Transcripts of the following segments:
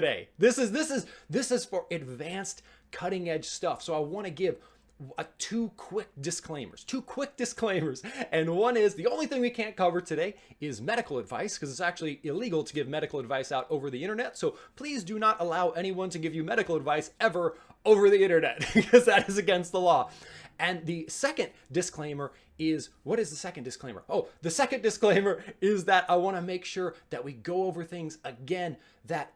today. This is for advanced cutting edge stuff. So I want to give two quick disclaimers. And one is the only thing we can't cover today is medical advice, because it's actually illegal to give medical advice out over the internet. So please do not allow anyone to give you medical advice ever over the internet, because that is against the law. And the second disclaimer is, what is the second disclaimer? Oh, the second disclaimer is that I want to make sure that we go over things again that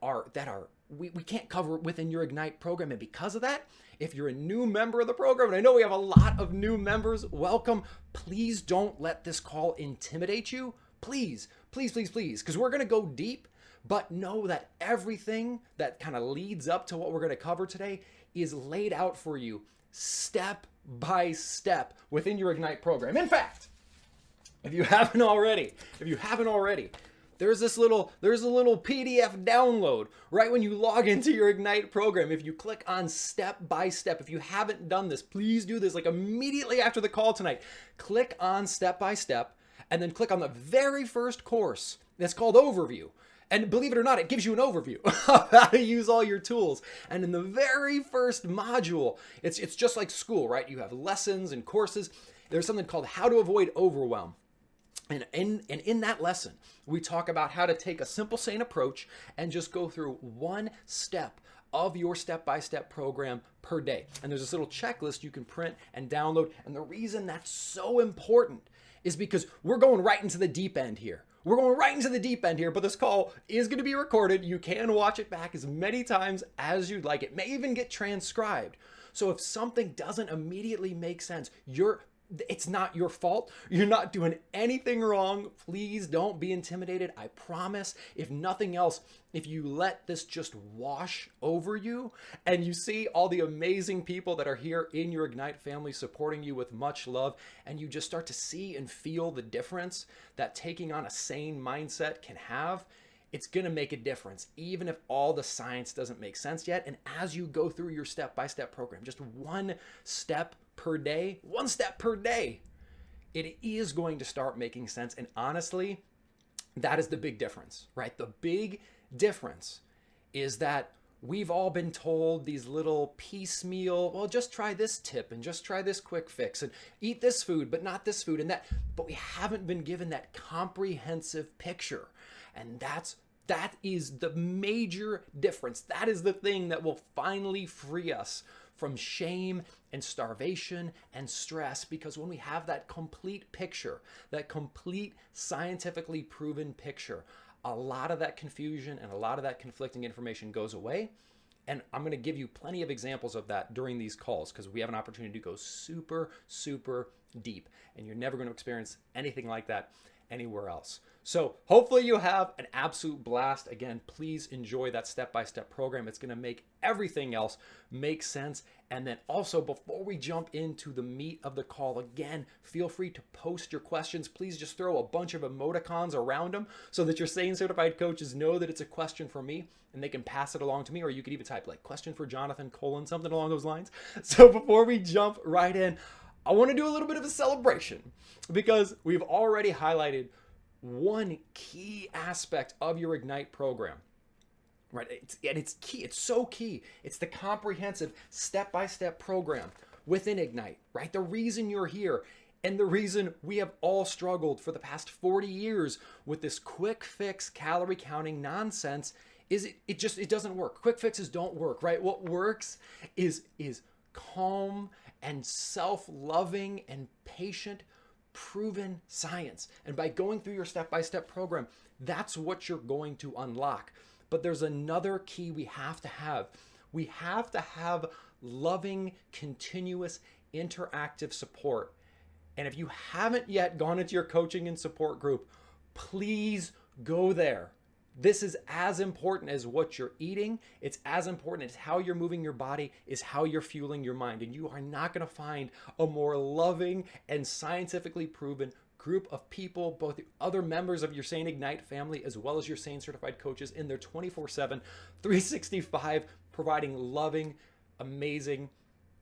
we can't cover within your Ignite program. And because of that, if you're a new member of the program, and I know we have a lot of new members, welcome. Please don't let this call intimidate you. Please, because we're going to go deep, but know that everything that kind of leads up to what we're going to cover today is laid out for you step by step within your Ignite program. In fact, if you haven't already, there's a little PDF download right when you log into your Ignite program. If you click on step by step, if you haven't done this, please do this like immediately after the call tonight. Click on step by step and then click on the very first course that's called Overview. And believe it or not, it gives you an overview of how to use all your tools. And in the very first module, it's just like school, right? You have lessons and courses. There's something called How to Avoid Overwhelm. And in that lesson, we talk about how to take a simple, sane approach and just go through one step of your step-by-step program per day. And there's this little checklist you can print and download. And the reason that's so important is because we're going right into the deep end here. But this call is going to be recorded. You can watch it back as many times as you'd like. It may even get transcribed. So if something doesn't immediately make sense, it's not your fault. You're not doing anything wrong. Please don't be intimidated. I promise, if nothing else, if you let this just wash over you and you see all the amazing people that are here in your Ignite family supporting you with much love, and you just start to see and feel the difference that taking on a sane mindset can have, it's going to make a difference, even if all the science doesn't make sense yet. And as you go through your step-by-step program, just one step per day, it is going to start making sense. And honestly, that is the big difference, right? The big difference is that we've all been told these little piecemeal, well, just try this tip and just try this quick fix and eat this food, but not this food and that. But we haven't been given that comprehensive picture. And that is the major difference. That is the thing that will finally free us from shame and starvation and stress, because when we have that complete picture, that complete scientifically proven picture, a lot of that confusion and a lot of that conflicting information goes away. And I'm going to give you plenty of examples of that during these calls, because we have an opportunity to go super, super deep, and you're never going to experience anything like that anywhere else. So hopefully you have an absolute blast. Again, please enjoy that step-by-step program. It's going to make everything else make sense. And then also, before we jump into the meat of the call, again, feel free to post your questions. Please just throw a bunch of emoticons around them so that your SANE certified coaches know that it's a question for me and they can pass it along to me. Or you could even type like question for Jonathan : something along those lines. So before we jump right in, I want to do a little bit of a celebration, because we've already highlighted one key aspect of your Ignite program, right? It's key. It's so key. It's the comprehensive step-by-step program within Ignite, right? The reason you're here and the reason we have all struggled for the past 40 years with this quick fix calorie counting nonsense is it doesn't work. Quick fixes don't work, right? What works is calm and self-loving and patient, proven science. And by going through your step-by-step program, that's what you're going to unlock. But there's another key we have to have. We have to have loving, continuous, interactive support. And if you haven't yet gone into your coaching and support group, please go there. This is as important as what you're eating. It's as important as how you're moving your body, is how you're fueling your mind. And you are not going to find a more loving and scientifically proven group of people, both the other members of your SANE Ignite family, as well as your SANE certified coaches in their 24/7, 365, providing loving, amazing,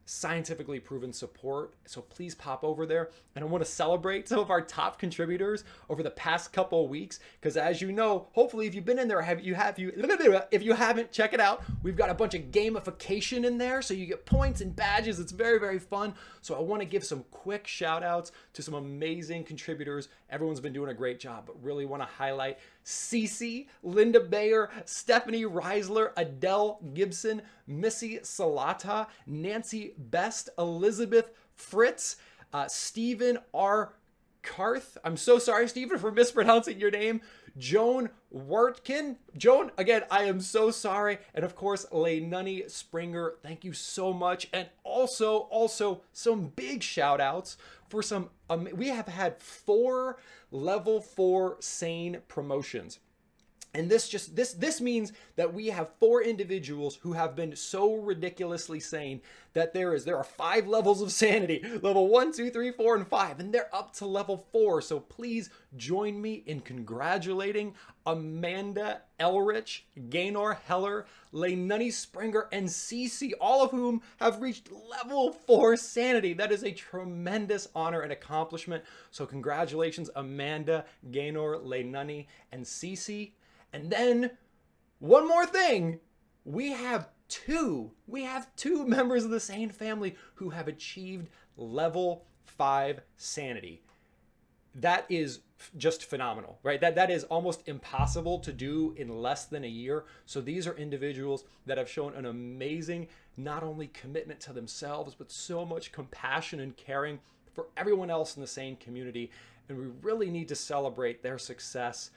scientifically proven support. So please pop over there. And I want to celebrate some of our top contributors over the past couple of weeks, because as you know, hopefully if you've been in there, if you haven't, check it out. We've got a bunch of gamification in there, so you get points and badges. It's very, very fun. So I want to give some quick shout outs to some amazing contributors. Everyone's been doing a great job, but really want to highlight Cece, Linda Bayer, Stephanie Reisler, Adele Gibson, Missy Salata, Nancy Best, Elizabeth Fritz, Stephen R. Karth. I'm so sorry, Stephen, for mispronouncing your name. Joan Wartkin. Joan, again, I am so sorry. And of course, Leilani Springer, thank you so much. And also some big shout outs for some, we have had 4 level 4 sane promotions. And this means that we have 4 individuals who have been so ridiculously sane that there are 5 levels of sanity, level 1, 2, 3, 4, and 5, and they're up to level 4. So please join me in congratulating Amanda Elrich, Gaynor Heller, Leilani Springer, and Cece, all of whom have reached level 4 sanity. That is a tremendous honor and accomplishment. So congratulations, Amanda, Gaynor, Leilani, and Cece. And then one more thing, we have two members of the Sane family who have achieved level 5 sanity. That is just phenomenal, right? That is almost impossible to do in less than a year. So these are individuals that have shown an amazing, not only commitment to themselves, but so much compassion and caring for everyone else in the Sane community. And we really need to celebrate their success.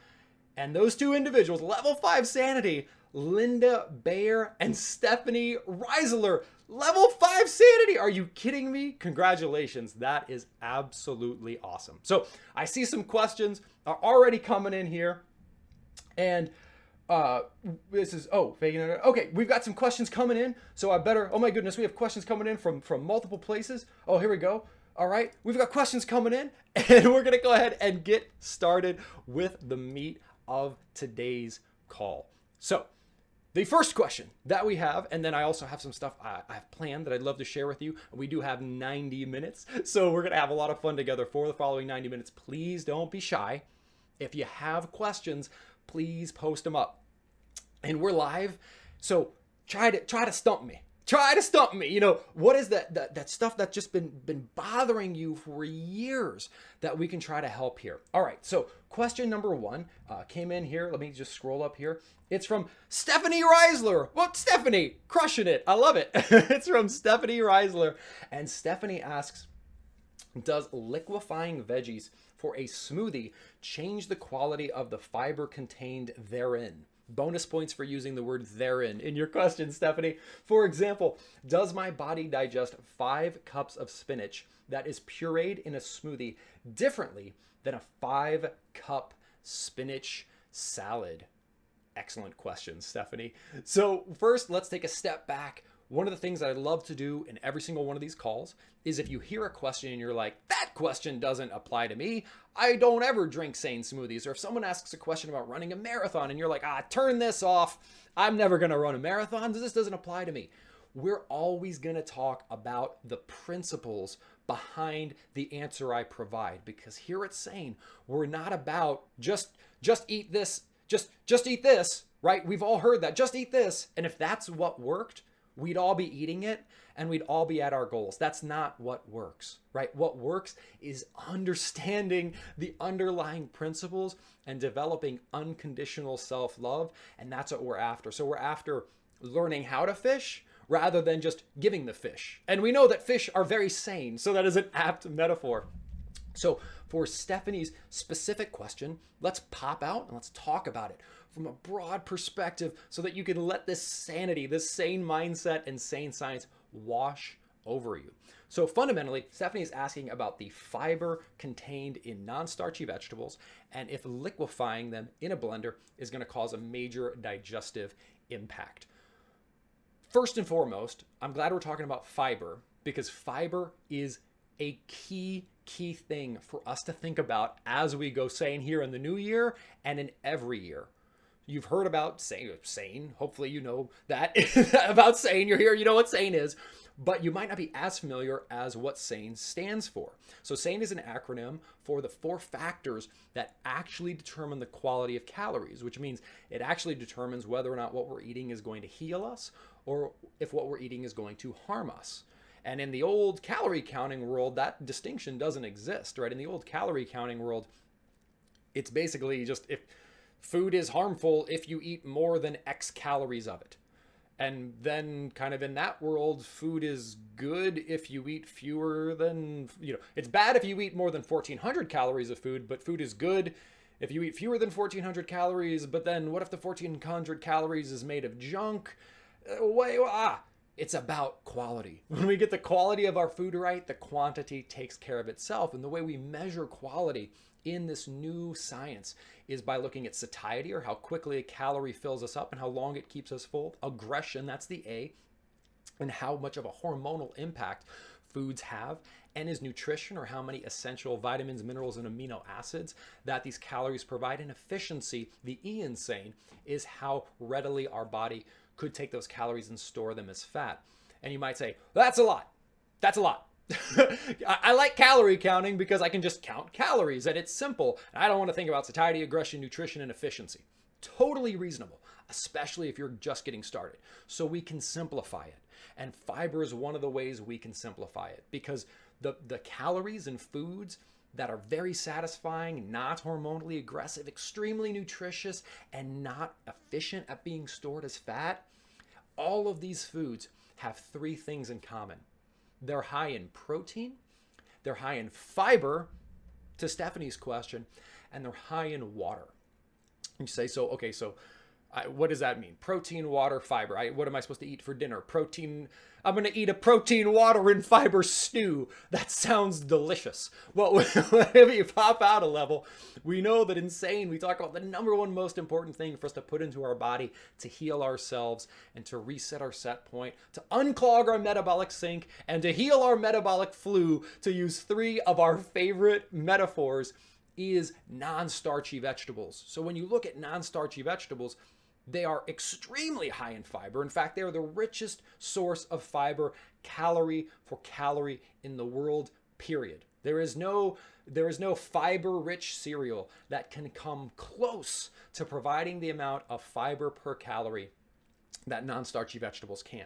And those 2 individuals, level 5 sanity, Linda Bayer and Stephanie Reisler, level 5 sanity. Are you kidding me? Congratulations. That is absolutely awesome. So I see some questions are already coming in here. And this is, okay, we've got some questions coming in. So I better, oh my goodness, we have questions coming in from multiple places. Oh, here we go. All right, we've got questions coming in, and we're going to go ahead and get started with the meat of today's call. So the first question that we have, and then I also have some stuff I've planned that I'd love to share with you. We do have 90 minutes, so we're going to have a lot of fun together for the following 90 minutes. Please don't be shy. If you have questions, please post them up. And we're live, so try to stump me. Try to stump me. You know, what is that stuff that's just been bothering you for years that we can try to help here? All right, so question number 1 came in here. Let me just scroll up here. It's from Stephanie Reisler. Well, Stephanie, crushing it. I love it. It's from Stephanie Reisler. And Stephanie asks, does liquefying veggies for a smoothie change the quality of the fiber contained therein? Bonus points for using the word therein in your question, Stephanie. For example, does my body digest 5 cups of spinach that is pureed in a smoothie differently than a 5-cup spinach salad? Excellent question, Stephanie. So first, let's take a step back. One of the things that I love to do in every single one of these calls is if you hear a question and you're like, that question doesn't apply to me, I don't ever drink Sane smoothies. Or if someone asks a question about running a marathon and you're like, turn this off, I'm never going to run a marathon, this doesn't apply to me. We're always going to talk about the principles behind the answer I provide, because here at Sane, we're not about just eat this, just eat this, right? We've all heard that, just eat this. And if that's what worked, we'd all be eating it and we'd all be at our goals. That's not what works, right? What works is understanding the underlying principles and developing unconditional self-love. And that's what we're after. So we're after learning how to fish rather than just giving the fish. And we know that fish are very sane, so that is an apt metaphor. So for Stephanie's specific question, let's pop out and let's talk about it from a broad perspective so that you can let this sanity, this sane mindset and sane science wash over you. So fundamentally, Stephanie is asking about the fiber contained in non-starchy vegetables and if liquefying them in a blender is going to cause a major digestive impact. First and foremost, I'm glad we're talking about fiber because fiber is a key thing for us to think about as we go sane here in the new year and in every year. You've heard about sane. Hopefully you know that about sane. You're here, you know what sane is. but you might not be as familiar as what SANE stands for. So SANE is an acronym for the 4 factors that actually determine the quality of calories, which means it actually determines whether or not what we're eating is going to heal us or if what we're eating is going to harm us. And in the old calorie counting world, that distinction doesn't exist, right? In the old calorie counting world, it's basically just if food is harmful if you eat more than X calories of it. And then kind of in that world, food is good if you eat fewer than, it's bad if you eat more than 1,400 calories of food, but food is good if you eat fewer than 1,400 calories. But then what if the 1,400 calories is made of junk? It's about quality. When we get the quality of our food right, the quantity takes care of itself. And the way we measure quality in this new science is by looking at satiety, or how quickly a calorie fills us up and how long it keeps us full. Aggression, that's the A, and how much of a hormonal impact foods have. N is nutrition, or how many essential vitamins, minerals, and amino acids that these calories provide. And efficiency, the E in SANE, is how readily our body could take those calories and store them as fat. And you might say, that's a lot. That's a lot. I like calorie counting because I can just count calories and it's simple. I don't want to think about satiety, aggression, nutrition, and efficiency. Totally reasonable, especially if you're just getting started. So we can simplify it. And fiber is one of the ways we can simplify it, because the calories in foods that are very satisfying, not hormonally aggressive, extremely nutritious, and not efficient at being stored as fat, all of these foods have 3 things in common. They're high in protein, they're high in fiber, to Stephanie's question, and they're high in water. You say, what does that mean? Protein, water, fiber. What am I supposed to eat for dinner? Protein. I'm going to eat a protein, water, and fiber stew. That sounds delicious. Well, if you pop out a level, we know that in SANE, we talk about the number one most important thing for us to put into our body to heal ourselves and to reset our set point, to unclog our metabolic sink, and to heal our metabolic flu, to use 3 of our favorite metaphors, is non-starchy vegetables. So when you look at non-starchy vegetables, they are extremely high in fiber. In fact, they are the richest source of fiber, calorie for calorie, in the world, period. There is no fiber-rich cereal that can come close to providing the amount of fiber per calorie that non-starchy vegetables can.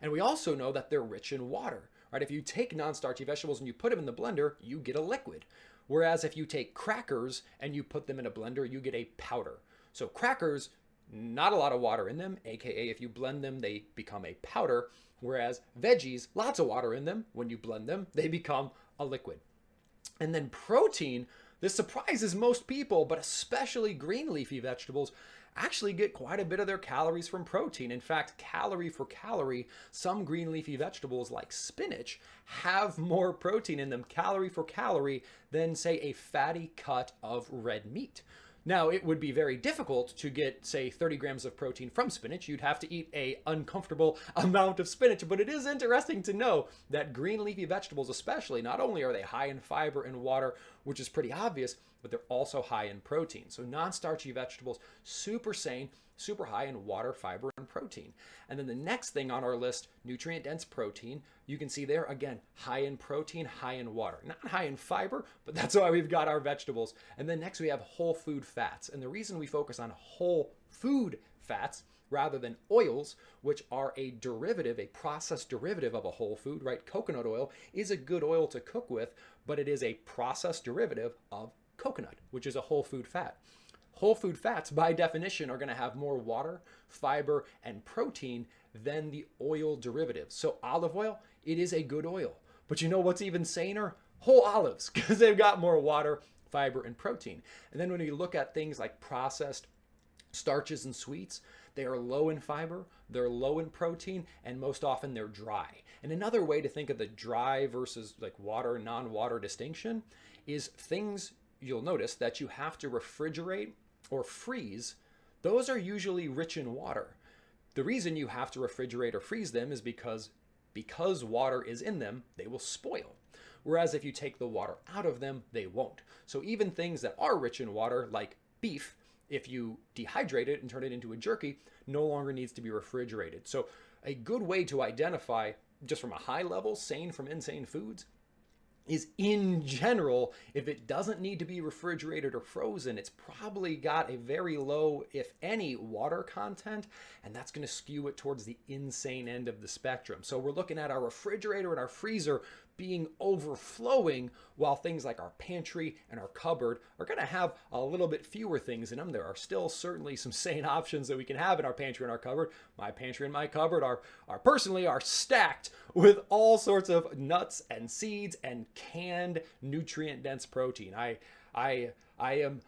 And we also know that they're rich in water, right? If you take non-starchy vegetables and you put them in the blender, you get a liquid. Whereas if you take crackers and you put them in a blender, you get a powder. So crackers, not a lot of water in them, aka if you blend them, they become a powder. Whereas veggies, lots of water in them. When you blend them, they become a liquid. And then protein, this surprises most people, but especially green leafy vegetables actually get quite a bit of their calories from protein. In fact, calorie for calorie, some green leafy vegetables like spinach have more protein in them, calorie for calorie, than, say, a fatty cut of red meat. Now, it would be very difficult to get, say, 30 grams of protein from spinach. You'd have to eat an uncomfortable amount of spinach, but it is interesting to know that green leafy vegetables especially, not only are they high in fiber and water, which is pretty obvious, but they're also high in protein. So non-starchy vegetables, super sane, super high in water, fiber, and protein. And then the next thing on our list, nutrient-dense protein, you can see there, again, high in protein, high in water. Not high in fiber, but that's why we've got our vegetables. And then next we have whole food fats. And the reason we focus on whole food fats rather than oils, which are a derivative, a processed derivative of a whole food, right? Coconut oil is a good oil to cook with, but it is a processed derivative of coconut, which is a whole food fat. Whole food fats, by definition, are going to have more water, fiber, and protein than the oil derivatives. So olive oil, it is a good oil. But you know what's even saner? Whole olives, because they've got more water, fiber, and protein. And then when you look at things like processed starches and sweets, they are low in fiber, they're low in protein, and most often they're dry. And another way to think of the dry versus like water, non-water distinction is things you'll notice that you have to refrigerate or freeze. Those are usually rich in water. The reason you have to refrigerate or freeze them is because water is in them, they will spoil. Whereas if you take the water out of them, they won't. So even things that are rich in water, like beef, if you dehydrate it and turn it into a jerky, no longer needs to be refrigerated. So a good way to identify just from a high level, sane from insane foods, is in general, if it doesn't need to be refrigerated or frozen, it's probably got a very low, if any, water content, and that's going to skew it towards the insane end of the spectrum. So we're looking at our refrigerator and our freezer being overflowing, while things like our pantry and our cupboard are going to have a little bit fewer things in them. There are still certainly some sane options that we can have in our pantry and our cupboard. My pantry and my cupboard are personally stacked with all sorts of nuts and seeds and canned nutrient dense protein. I am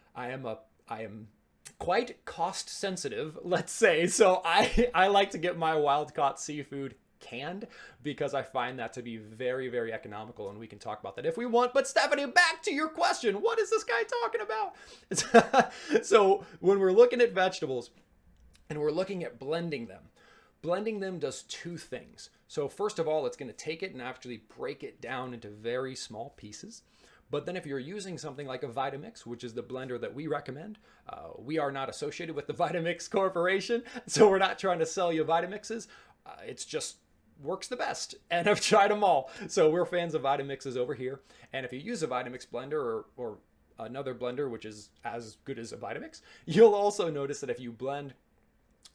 quite cost sensitive, let's say. So I like to get my wild caught seafood canned because I find that to be very, very economical, and we can talk about that if we want. But Stephanie, back to your question. What is this guy talking about? So when we're looking at vegetables and we're looking at blending them does two things. So first of all, it's going to take it and actually break it down into very small pieces. But then if you're using something like a Vitamix, which is the blender that we recommend, we are not associated with the Vitamix Corporation, so we're not trying to sell you Vitamixes. It's just works the best, and I've tried them all. So we're fans of Vitamixes over here. And if you use a Vitamix blender or another blender, which is as good as a Vitamix, you'll also notice that if you blend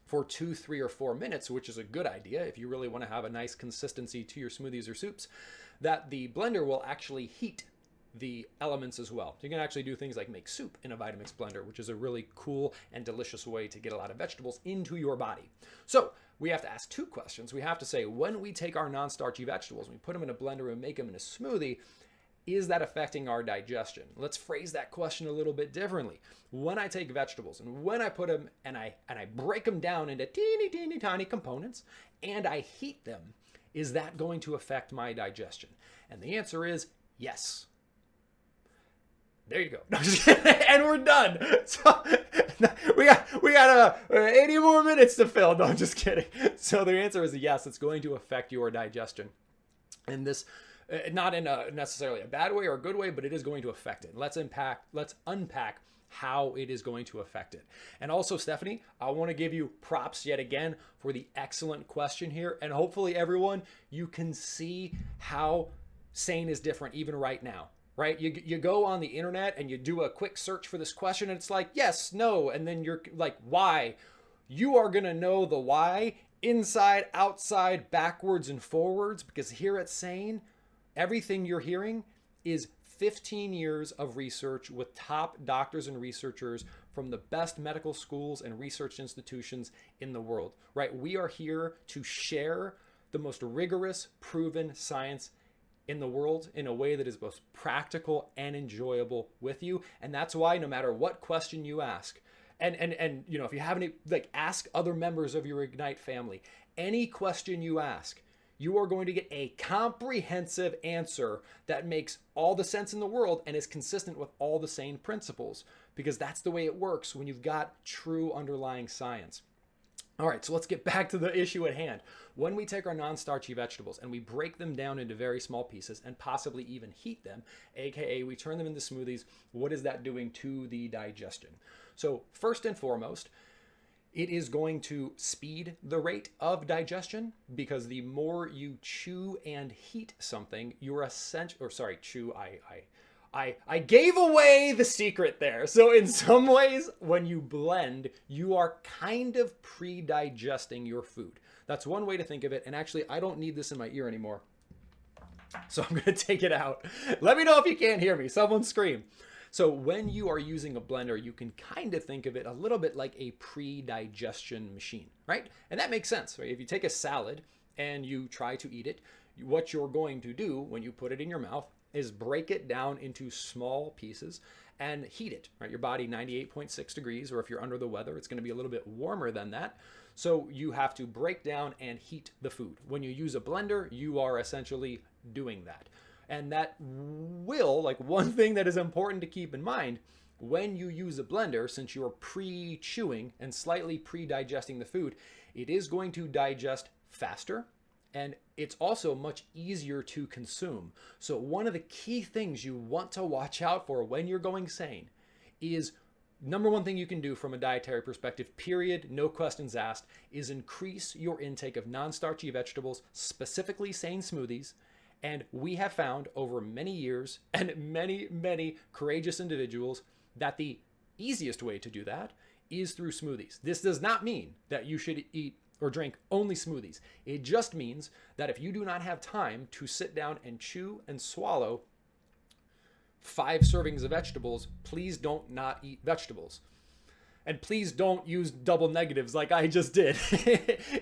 for 2, 3, or 4 minutes, which is a good idea if you really want to have a nice consistency to your smoothies or soups, that the blender will actually heat the elements as well. You can actually do things like make soup in a Vitamix blender, which is a really cool and delicious way to get a lot of vegetables into your body. So we have to ask two questions. We have to say, when we take our non-starchy vegetables, we put them in a blender and make them in a smoothie, is that affecting our digestion? Let's phrase that question a little bit differently. When I take vegetables and when I put them and I break them down into teeny tiny components and I heat them, is that going to affect my digestion? And the answer is yes. There you go. And we're done. So we got 80 more minutes to fill. No, I'm just kidding. So the answer is yes, it's going to affect your digestion. And this, not in a necessarily a bad way or a good way, but it is going to affect it. Let's unpack how it is going to affect it. And also, Stephanie, I want to give you props yet again for the excellent question here. And hopefully everyone, you can see how sane is different even right now. Right? You go on the internet and you do a quick search for this question and it's like, yes, no. And then you're like, why? You are going to know the why inside, outside, backwards, and forwards, because here at Sane, everything you're hearing is 15 years of research with top doctors and researchers from the best medical schools and research institutions in the world, right? We are here to share the most rigorous, proven science in the world in a way that is both practical and enjoyable with you. And that's why no matter what question you ask, and you know, if you have any, like, ask other members of your Ignite family, any question you ask, you are going to get a comprehensive answer that makes all the sense in the world and is consistent with all the sane principles, because that's the way it works when you've got true underlying science. All right, so let's get back to the issue at hand. When we take our non-starchy vegetables and we break them down into very small pieces and possibly even heat them, aka we turn them into smoothies, what is that doing to the digestion? So first and foremost, it is going to speed the rate of digestion, because the more you chew and heat something, you're I gave away the secret there. So in some ways, when you blend, you are kind of pre-digesting your food. That's one way to think of it. And actually, I don't need this in my ear anymore, so I'm going to take it out. Let me know if you can't hear me. Someone scream. So when you are using a blender, you can kind of think of it a little bit like a pre-digestion machine, right? And that makes sense, right? If you take a salad and you try to eat it, what you're going to do when you put it in your mouth is break it down into small pieces and heat it, right? Your body 98.6 degrees, or if you're under the weather, it's going to be a little bit warmer than that. So you have to break down and heat the food. When you use a blender, you are essentially doing that. And that will, like, one thing that is important to keep in mind, when you use a blender, since you're pre-chewing and slightly pre-digesting the food, it is going to digest faster, and it's also much easier to consume. So one of the key things you want to watch out for when you're going sane is number one thing you can do from a dietary perspective, period, no questions asked, is increase your intake of non-starchy vegetables, specifically sane smoothies. And we have found over many years and many, many courageous individuals that the easiest way to do that is through smoothies. This does not mean that you should eat or drink only smoothies. It just means that if you do not have time to sit down and chew and swallow 5 servings of vegetables, please don't not eat vegetables. And please don't use double negatives like I just did.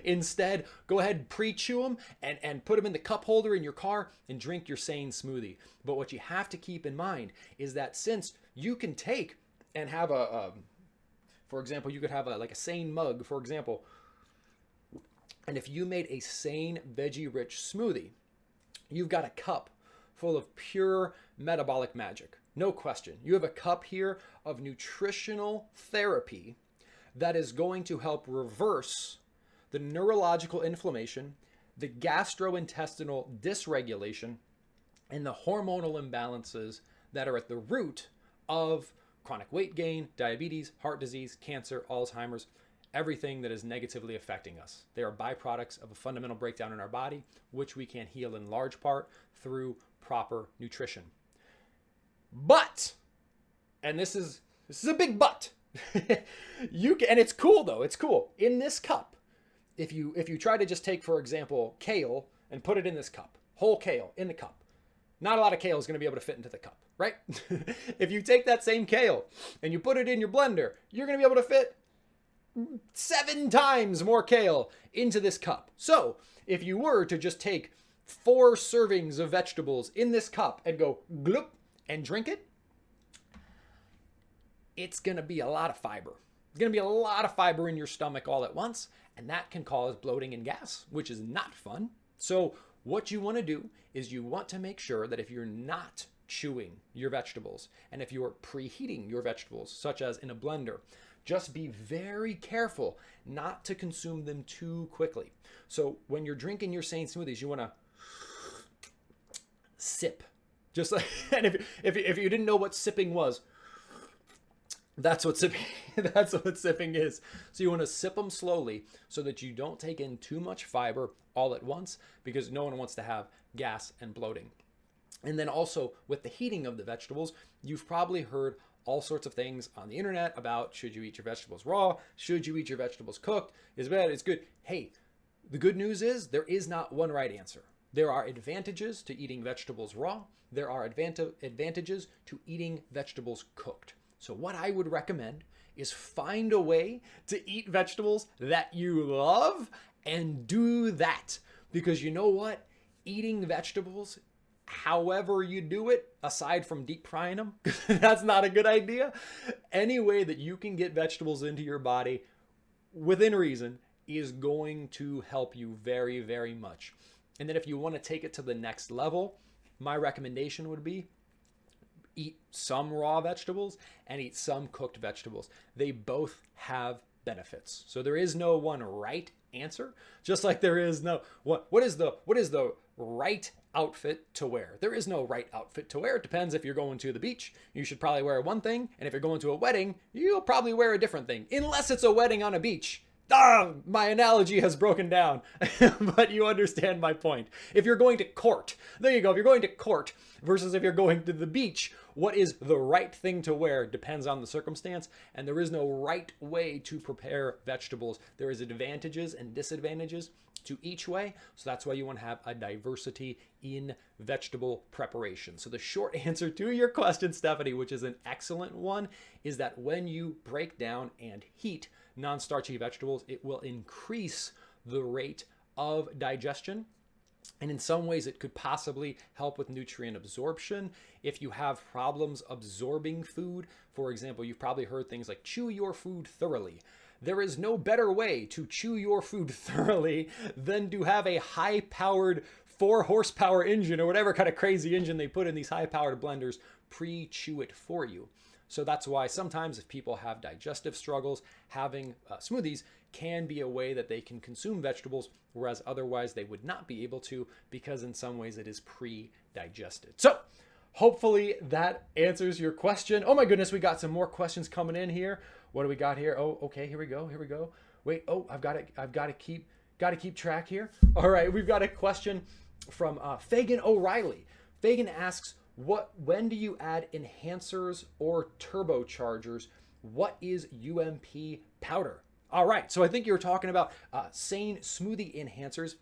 Instead, go ahead and pre-chew them and put them in the cup holder in your car and drink your sane smoothie. But what you have to keep in mind is that since you can take and have for example, you could have like a sane mug, for example. And if you made a sane veggie-rich smoothie, you've got a cup full of pure metabolic magic. No question. You have a cup here of nutritional therapy that is going to help reverse the neurological inflammation, the gastrointestinal dysregulation, and the hormonal imbalances that are at the root of chronic weight gain, diabetes, heart disease, cancer, Alzheimer's, everything that is negatively affecting us. They are byproducts of a fundamental breakdown in our body, which we can heal in large part through proper nutrition. But, and this is a big but, you can, and it's cool though, it's cool. In this cup, if you try to just take, for example, kale and put it in this cup, whole kale in the cup, not a lot of kale is going to be able to fit into the cup, right? If you take that same kale and you put it in your blender, you're going to be able to fit 7 times more kale into this cup. So if you were to just take 4 servings of vegetables in this cup and go gloop and drink it, it's going to be a lot of fiber. It's going to be a lot of fiber in your stomach all at once, and that can cause bloating and gas, which is not fun. So what you want to do is you want to make sure that if you're not chewing your vegetables and if you're preheating your vegetables, such as in a blender, just be very careful not to consume them too quickly. So when you're drinking your sane smoothies, you want to sip. Just like, and if you didn't know what sipping was, that's what sipping is. So you want to sip them slowly so that you don't take in too much fiber all at once, because no one wants to have gas and bloating. And then also with the heating of the vegetables, you've probably heard all sorts of things on the internet about should you eat your vegetables raw? Should you eat your vegetables cooked? Is bad? It's good. Hey, the good news is there is not one right answer. There are advantages to eating vegetables raw. There are advantages to eating vegetables cooked. So what I would recommend is find a way to eat vegetables that you love and do that. Because you know what? Eating vegetables, however you do it, aside from deep frying them, that's not a good idea. Any way that you can get vegetables into your body within reason is going to help you very, very much. And then if you want to take it to the next level, my recommendation would be eat some raw vegetables and eat some cooked vegetables. They both have benefits. So there is no one right answer, just like there is no what is the right outfit to wear. There is no right outfit to wear. It depends. If you're going to the beach, you should probably wear one thing, and if you're going to a wedding, you'll probably wear a different thing, unless it's a wedding on a beach. My analogy has broken down, but you understand my point. If you're going to court, there you go. If you're going to court versus if you're going to the beach, what is the right thing to wear depends on the circumstance, and there is no right way to prepare vegetables. There is advantages and disadvantages to each way, so that's why you want to have a diversity in vegetable preparation. So the short answer to your question, Stephanie, which is an excellent one, is that when you break down and heat non-starchy vegetables, it will increase the rate of digestion. And in some ways, it could possibly help with nutrient absorption. If you have problems absorbing food, for example, you've probably heard things like chew your food thoroughly. There is no better way to chew your food thoroughly than to have a high-powered 4-horsepower engine or whatever kind of crazy engine they put in these high-powered blenders pre-chew it for you. So that's why sometimes if people have digestive struggles, having smoothies can be a way that they can consume vegetables, whereas otherwise they would not be able to, because in some ways it is pre-digested. So hopefully that answers your question. Oh my goodness, we got some more questions coming in here. What do we got here? Oh, okay, here we go. Here we go. Wait, oh, I've got to keep track here. All right, we've got a question from Fagan O'Reilly. Fagan asks, when do you add enhancers or turbochargers? What is UMP powder? All right, so I think you're talking about Sane smoothie enhancers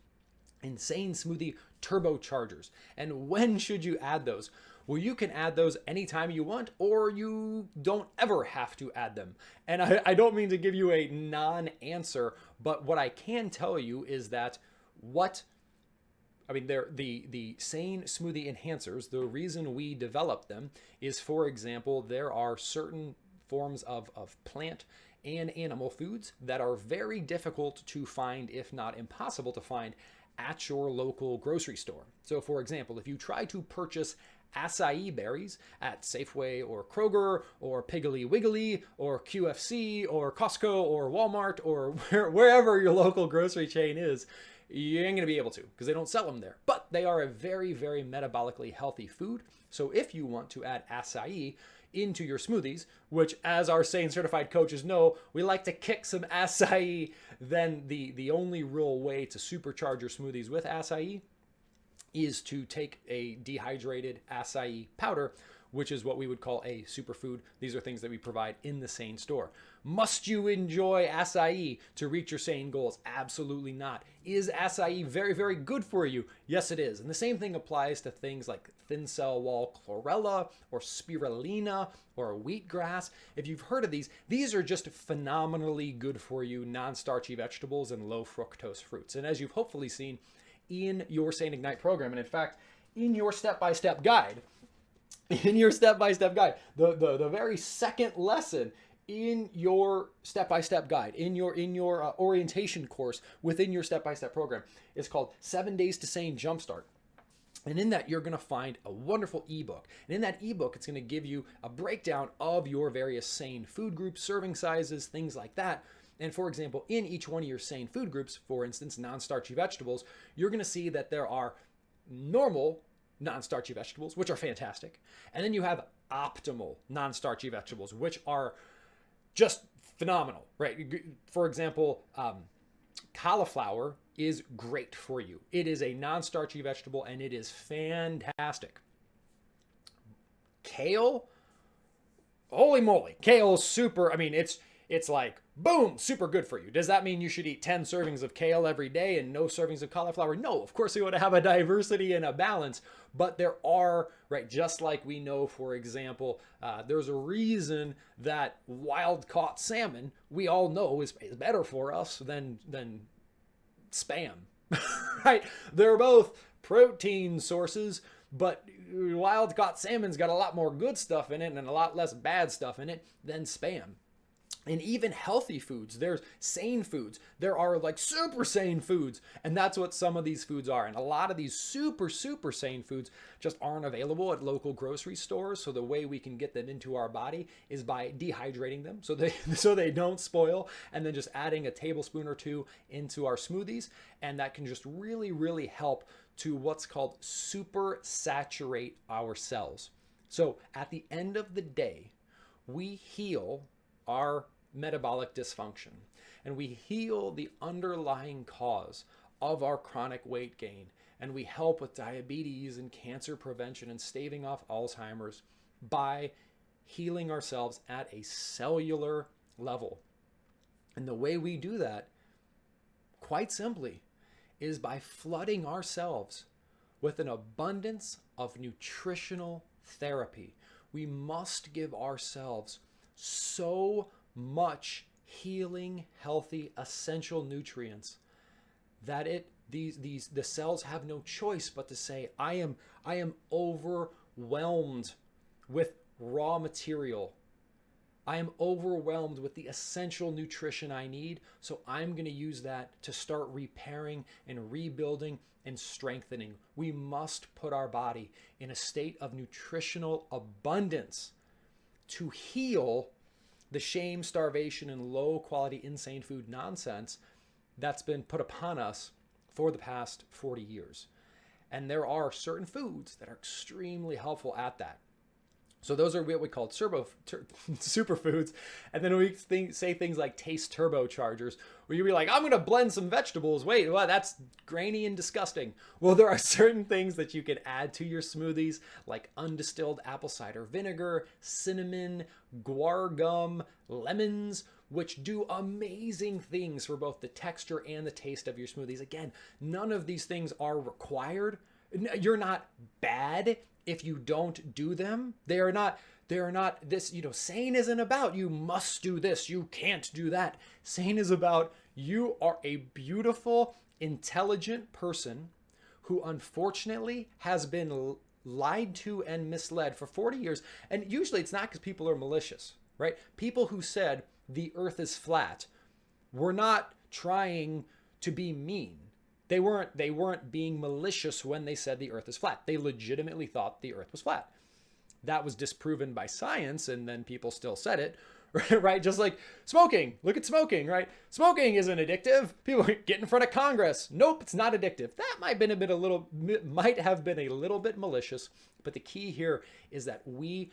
and Sane smoothie turbochargers. And when should you add those? Well, you can add those anytime you want, or you don't ever have to add them. And I don't mean to give you a non-answer, but what I can tell you is that they're the Sane smoothie enhancers. The reason we developed them is, for example, there are certain forms of plant and animal foods that are very difficult to find, if not impossible to find, at your local grocery store. So, for example, if you try to purchase acai berries at Safeway or Kroger or Piggly Wiggly or QFC or Costco or Walmart or wherever your local grocery chain is, you ain't going to be able to because they don't sell them there. But they are a very, very metabolically healthy food. So if you want to add acai into your smoothies, which, as our Sane certified coaches know, we like to kick some acai, then the only real way to supercharge your smoothies with acai is to take a dehydrated acai powder, which is what we would call a superfood. These are things that we provide in the Sane store. Must you enjoy acai to reach your Sane goals? Absolutely not. Is acai very, very good for you? Yes, it is. And the same thing applies to things like thin cell wall chlorella or spirulina or wheatgrass. If you've heard of these are just phenomenally good for you non-starchy vegetables and low fructose fruits. And as you've hopefully seen in your Sane Ignite program, and in fact, in your step-by-step guide, the very second lesson in your step-by-step guide, in your orientation course within your step-by-step program is called 7 Days to Sane Jumpstart. And in that, you're going to find a wonderful ebook. And in that ebook, it's going to give you a breakdown of your various Sane food groups, serving sizes, things like that. And for example, in each one of your Sane food groups, for instance, non-starchy vegetables, you're going to see that there are normal non-starchy vegetables, which are fantastic. And then you have optimal non-starchy vegetables, which are just phenomenal, right? For example, cauliflower is great for you. It is a non-starchy vegetable and it is fantastic. Kale, holy moly, kale is super. I mean, it's like, boom, super good for you. Does that mean you should eat 10 servings of kale every day and no servings of cauliflower? No, of course we want to have a diversity and a balance, but there are, right, just like we know, for example, there's a reason that wild-caught salmon, we all know, is better for us than Spam, right? They're both protein sources, but wild-caught salmon's got a lot more good stuff in it and a lot less bad stuff in it than Spam. And even healthy foods, there's sane foods. There are like super sane foods, and that's what some of these foods are. And a lot of these super, super sane foods just aren't available at local grocery stores. So the way we can get them into our body is by dehydrating them so they don't spoil, and then just adding a tablespoon or two into our smoothies. And that can just really, really help to what's called super saturate our cells. So at the end of the day, we heal our metabolic dysfunction, and we heal the underlying cause of our chronic weight gain, and we help with diabetes and cancer prevention and staving off Alzheimer's by healing ourselves at a cellular level. And the way we do that, quite simply, is by flooding ourselves with an abundance of nutritional therapy. We must give ourselves so much healing, healthy, essential nutrients that the cells have no choice but to say, I am overwhelmed with raw material. I am overwhelmed with the essential nutrition I need, so I'm going to use that to start repairing and rebuilding and strengthening. We must put our body in a state of nutritional abundance to heal the shame, starvation, and low quality insane food nonsense that's been put upon us for the past 40 years. And there are certain foods that are extremely helpful at that. So those are what we call superfoods. And then we say things like taste turbochargers, where you'll be like, I'm going to blend some vegetables. Wait, well, that's grainy and disgusting. Well, there are certain things that you can add to your smoothies, like undistilled apple cider vinegar, cinnamon, guar gum, lemons, which do amazing things for both the texture and the taste of your smoothies. Again, none of these things are required. You're not bad if you don't do them. They are not this, sane isn't about you must do this, you can't do that. Sane is about you are a beautiful, intelligent person who unfortunately has been lied to and misled for 40 years. And usually it's not because people are malicious, right? People who said the earth is flat were not trying to be mean. They weren't being malicious when they said the earth is flat. They legitimately thought the earth was flat. That was disproven by science, and then people still said it, right? Just like smoking. Look at smoking, right? Smoking isn't addictive. People get in front of Congress. Nope, it's not addictive. That might have been a little bit malicious, but the key here is that we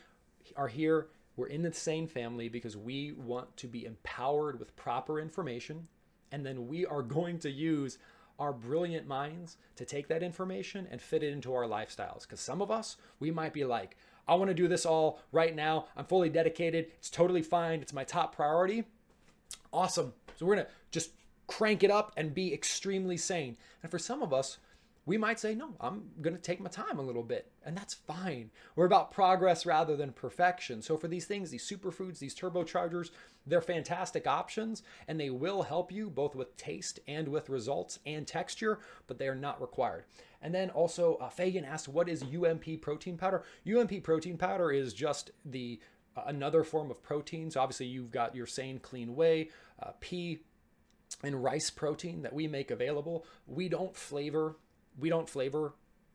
are here. We're in the same family because we want to be empowered with proper information, and then we are going to use our brilliant minds to take that information and fit it into our lifestyles. Because some of us, we might be like, I want to do this all right now. I'm fully dedicated. It's totally fine. It's my top priority. Awesome. So we're going to just crank it up and be extremely sane. And for some of us, we might say, no, I'm going to take my time a little bit. And that's fine. We're about progress rather than perfection. So for these things, these superfoods, these turbochargers, they're fantastic options, and they will help you both with taste and with results and texture, but they are not required. And then also, Fagan asked, what is UMP protein powder? UMP protein powder is just another form of protein. So obviously you've got your Sane Clean Whey, pea and rice protein that we make available. We don't flavor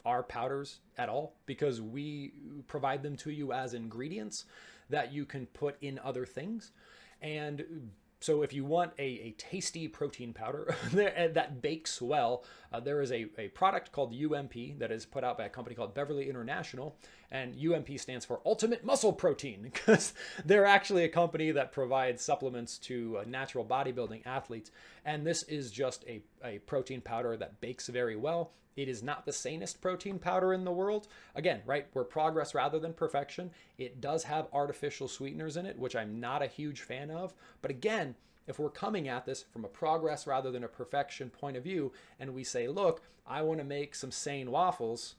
our powders at all because we provide them to you as ingredients that you can put in other things. And so if you want a tasty protein powder that bakes well, there is a product called UMP that is put out by a company called Beverly International. And UMP stands for Ultimate Muscle Protein because they're actually a company that provides supplements to natural bodybuilding athletes. And this is just a protein powder that bakes very well. It is not the sanest protein powder in the world. Again, right, we're progress rather than perfection. It does have artificial sweeteners in it, which I'm not a huge fan of. But again, if we're coming at this from a progress rather than a perfection point of view, and we say, look, I want to make some sane waffles,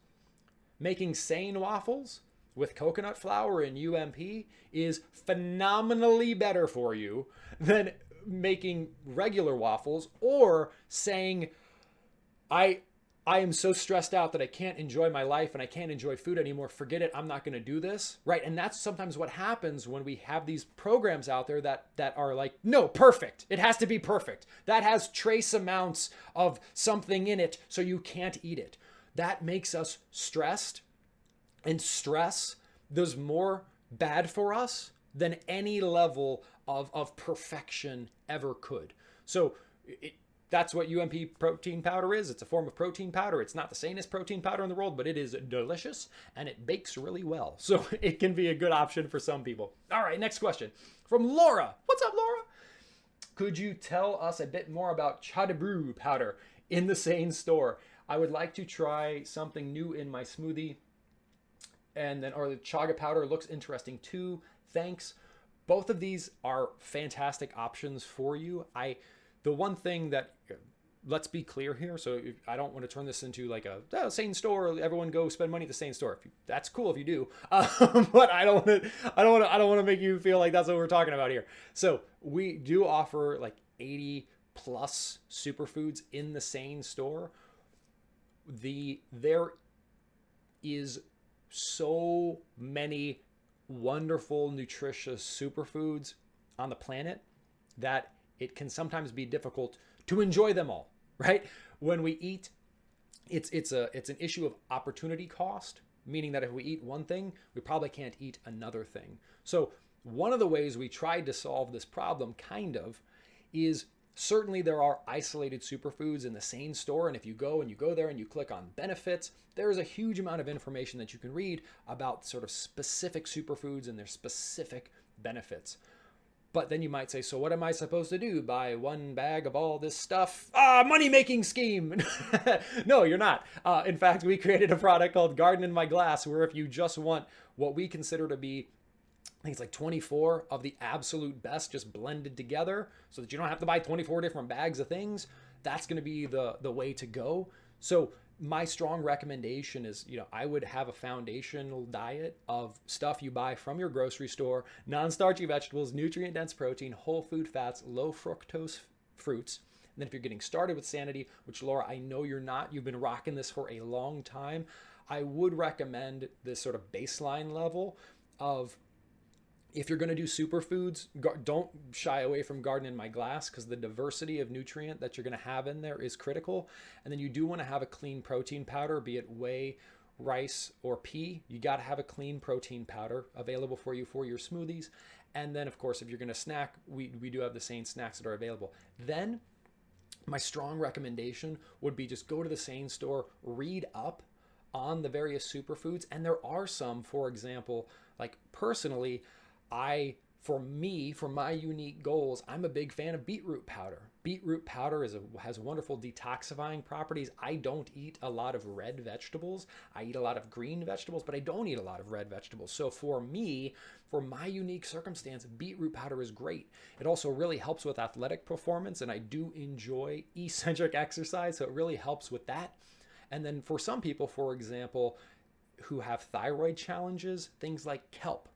making sane waffles with coconut flour and UMP is phenomenally better for you than making regular waffles or saying, I am so stressed out that I can't enjoy my life and I can't enjoy food anymore. Forget it. I'm not going to do this. Right. And that's sometimes what happens when we have these programs out there that are like, no, perfect. It has to be perfect. That has trace amounts of something in it, so you can't eat it. That makes us stressed, and stress does more bad for us than any level of perfection ever could. So that's what UMP protein powder is. It's a form of protein powder. It's not the sanest protein powder in the world, but it is delicious and it bakes really well. So it can be a good option for some people. All right, next question from Laura. What's up, Laura? Could you tell us a bit more about Chadabru powder in the Sane store? I would like to try something new in my smoothie. Or the chaga powder looks interesting too. Thanks. Both of these are fantastic options for you. The one thing that, let's be clear here. So I don't want to turn this into like a Sane store. Everyone go spend money at the Sane store. That's cool if you do, but I don't want to make you feel like that's what we're talking about here. So we do offer like 80 plus superfoods in the Sane store. There is so many wonderful, nutritious superfoods on the planet that it can sometimes be difficult to enjoy them all, right? When we eat, it's an issue of opportunity cost, meaning that if we eat one thing, we probably can't eat another thing. So one of the ways we tried to solve this problem kind of is Certainly, there are isolated superfoods in the same store, and if you go there and you click on benefits, there is a huge amount of information that you can read about sort of specific superfoods and their specific benefits. But then you might say, so what am I supposed to do? Buy one bag of all this stuff? Money-making scheme. No, you're not. In fact, we created a product called Garden in My Glass, where if you just want what we consider to be, I think it's like 24 of the absolute best just blended together so that you don't have to buy 24 different bags of things, that's going to be the way to go. So my strong recommendation is, I would have a foundational diet of stuff you buy from your grocery store, non-starchy vegetables, nutrient-dense protein, whole food fats, low fructose fruits. And then if you're getting started with Sanity, which Laura, I know you're not, you've been rocking this for a long time, I would recommend this sort of baseline level of, if you're going to do superfoods, don't shy away from Garden in My Glass, because the diversity of nutrient that you're going to have in there is critical. And then you do want to have a clean protein powder, be it whey, rice, or pea. You got to have a clean protein powder available for you for your smoothies. And then, of course, if you're going to snack, we do have the same snacks that are available. Then my strong recommendation would be just go to the same store, read up on the various superfoods. And there are some, for example, like personally, for my unique goals, I'm a big fan of beetroot powder. Beetroot powder has wonderful detoxifying properties. I don't eat a lot of red vegetables. I eat a lot of green vegetables, but I don't eat a lot of red vegetables. So for me, for my unique circumstance, beetroot powder is great. It also really helps with athletic performance, and I do enjoy eccentric exercise, so it really helps with that. And then for some people, for example, who have thyroid challenges, things like kelp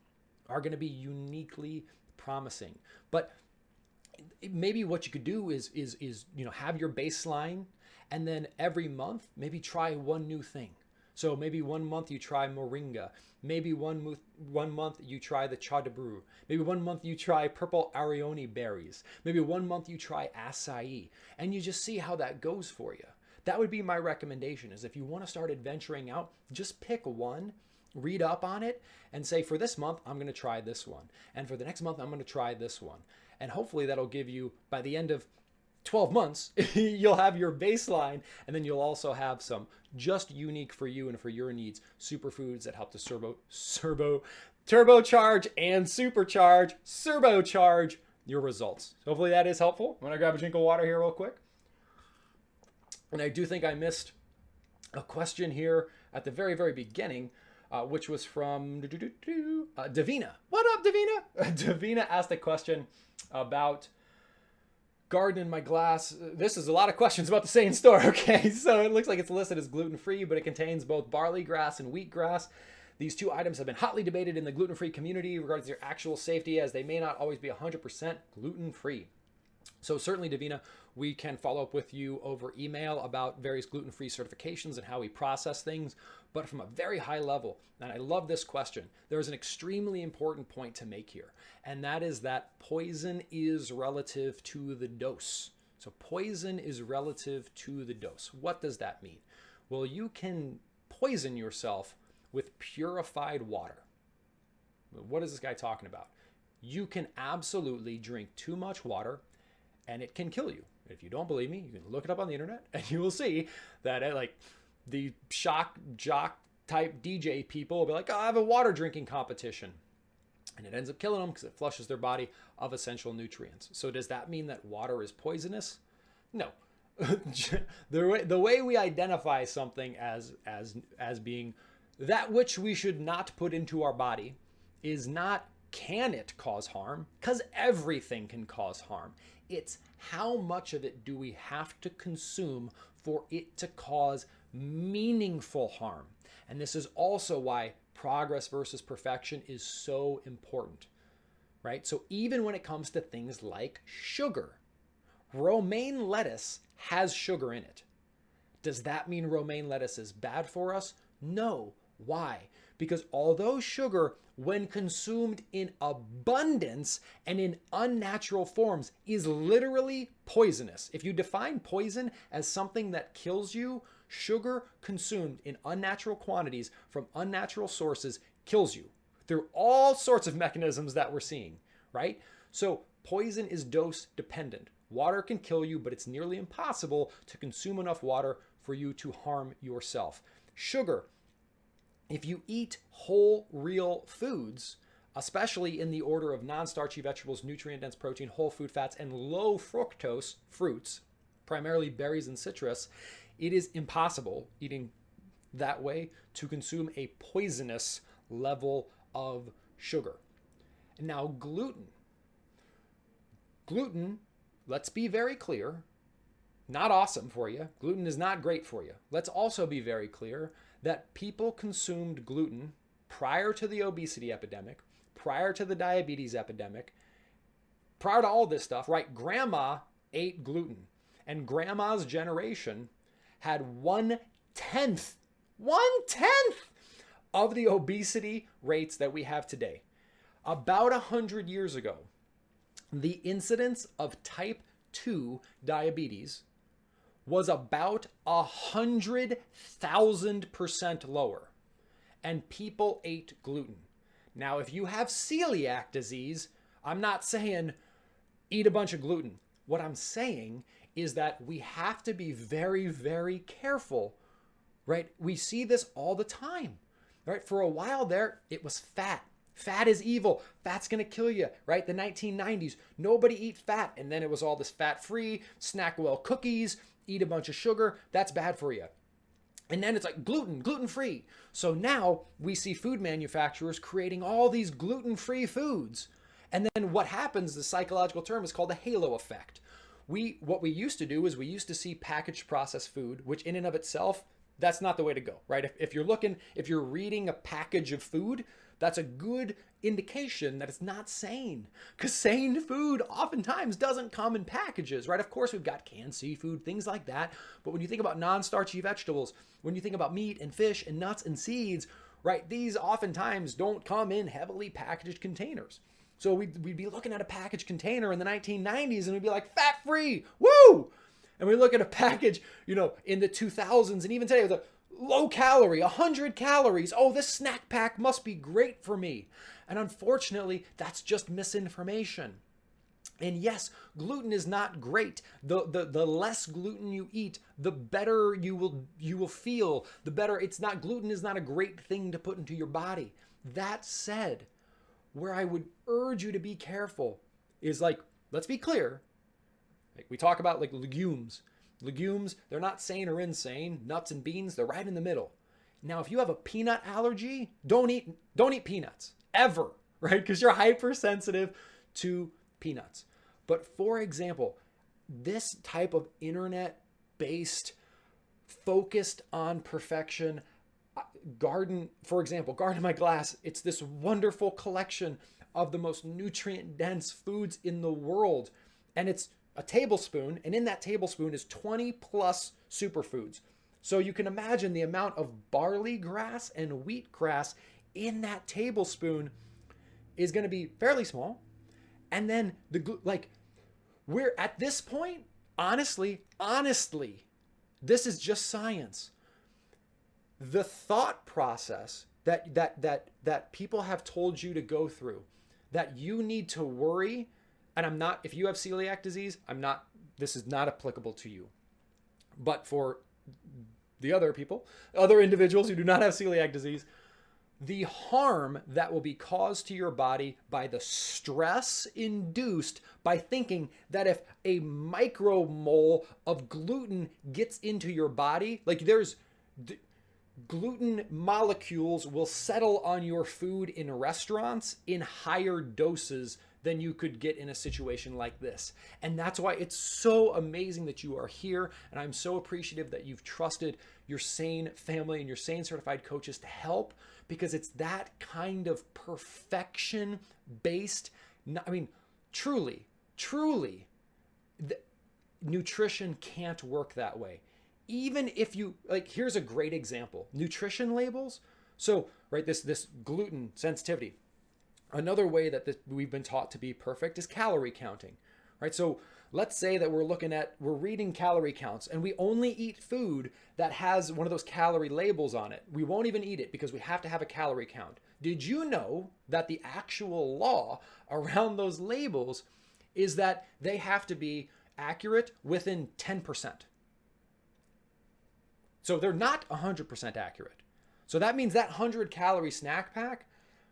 are going to be uniquely promising. But maybe what you could do is have your baseline, and then every month maybe try one new thing. So maybe 1 month you try moringa, maybe one month you try the chardebru, maybe 1 month you try purple arioni berries, maybe 1 month you try acai, and you just see how that goes for you. That would be my recommendation, is if you want to start adventuring out, just pick one, read up on it, and say, for this month, I'm going to try this one. And for the next month, I'm going to try this one. And hopefully that'll give you, by the end of 12 months, you'll have your baseline, and then you'll also have some just unique for you and for your needs superfoods that help to turbocharge and turbocharge your results. So hopefully that is helpful. I'm going to grab a drink of water here real quick. And I do think I missed a question here at the very, very beginning, which was from Davina. What up, Davina? Davina asked a question about Garden in My Glass. This is a lot of questions about the same store, okay? So it looks like it's listed as gluten-free, but it contains both barley grass and wheatgrass. These two items have been hotly debated in the gluten-free community regarding their actual safety, as they may not always be 100% gluten-free. So certainly, Davina, we can follow up with you over email about various gluten-free certifications and how we process things. But from a very high level, and I love this question, there is an extremely important point to make here, and that is that poison is relative to the dose. So poison is relative to the dose. What does that mean? Well, you can poison yourself with purified water. What is this guy talking about? You can absolutely drink too much water, and it can kill you. If you don't believe me, you can look it up on the internet, and you will see that the shock jock type DJ people will be like, oh, I have a water drinking competition. And it ends up killing them because it flushes their body of essential nutrients. So does that mean that water is poisonous? No. The way we identify something as being that which we should not put into our body is not, can it cause harm? Because everything can cause harm. It's how much of it do we have to consume for it to cause meaningful harm. And this is also why progress versus perfection is so important, right? So even when it comes to things like sugar, romaine lettuce has sugar in it. Does that mean romaine lettuce is bad for us? No. Why? Because although sugar, when consumed in abundance and in unnatural forms, is literally poisonous. If you define poison as something that kills you, sugar consumed in unnatural quantities from unnatural sources kills you through all sorts of mechanisms that we're seeing, right? So poison is dose dependent. Water can kill you, but it's nearly impossible to consume enough water for you to harm yourself. Sugar. If you eat whole, real foods, especially in the order of non-starchy vegetables, nutrient-dense protein, whole food fats, and low fructose fruits, primarily berries and citrus, it is impossible eating that way to consume a poisonous level of sugar. Now, gluten. Gluten, let's be very clear, not awesome for you. Gluten is not great for you. Let's also be very clear that people consumed gluten prior to the obesity epidemic, prior to the diabetes epidemic, prior to all this stuff, right? Grandma ate gluten, and grandma's generation had 1/10 of the obesity rates that we have today. About 100 years ago, the incidence of type 2 diabetes was about 100,000% lower, and people ate gluten. Now, if you have celiac disease, I'm not saying eat a bunch of gluten. What I'm saying is that we have to be very, very careful, right? We see this all the time, right? For a while there, it was fat. Fat is evil. Fat's going to kill you, right? The 1990s, nobody eat fat. And then it was all this fat-free, Snackwell cookies, eat a bunch of sugar. That's bad for you. And then it's like gluten-free. So now we see food manufacturers creating all these gluten-free foods. And then what happens, the psychological term is called the halo effect. What we used to do is we used to see packaged processed food, which in and of itself, that's not the way to go, right? If you're reading a package of food, that's a good indication that it's not sane, because sane food oftentimes doesn't come in packages, right? Of course, we've got canned seafood, things like that. But when you think about non-starchy vegetables, when you think about meat and fish and nuts and seeds, right, these oftentimes don't come in heavily packaged containers. So we'd be looking at a packaged container in the 1990s and we'd be like, fat-free, woo! And we look at a package, in the 2000s and even today with a low calorie, 100 calories. Oh, this snack pack must be great for me. And unfortunately, that's just misinformation. And yes, gluten is not great. The less gluten you eat, the better you will feel. The better gluten is not a great thing to put into your body. That said, where I would urge you to be careful is let's be clear. We talk about legumes. Legumes, they're not sane or insane. Nuts and beans, they're right in the middle. Now, if you have a peanut allergy, don't eat peanuts ever, right? Because you're hypersensitive to peanuts. But for example, this type of internet-based, focused on perfection, Garden My Glass, it's this wonderful collection of the most nutrient-dense foods in the world. And it's a tablespoon, and in that tablespoon is 20 plus superfoods. So you can imagine the amount of barley grass and wheat grass in that tablespoon is going to be fairly small. And then we're at this point, honestly, this is just science. The thought process that people have told you to go through, that you need to worry. And if you have celiac disease, this is not applicable to you. But for the other individuals who do not have celiac disease, the harm that will be caused to your body by the stress induced by thinking that if a micromole of gluten gets into your body, gluten molecules will settle on your food in restaurants in higher doses than you could get in a situation like this. And that's why it's so amazing that you are here. And I'm so appreciative that you've trusted your SANE family and your SANE certified coaches to help, because it's that kind of perfection based. Truly, nutrition can't work that way. Even if you, here's a great example. Nutrition labels. So, right, this gluten sensitivity. Another way that we've been taught to be perfect is calorie counting, right? So let's say that we're reading calorie counts and we only eat food that has one of those calorie labels on it. We won't even eat it because we have to have a calorie count. Did you know that the actual law around those labels is that they have to be accurate within 10%. So they're not 100% accurate. So that means that 100-calorie snack pack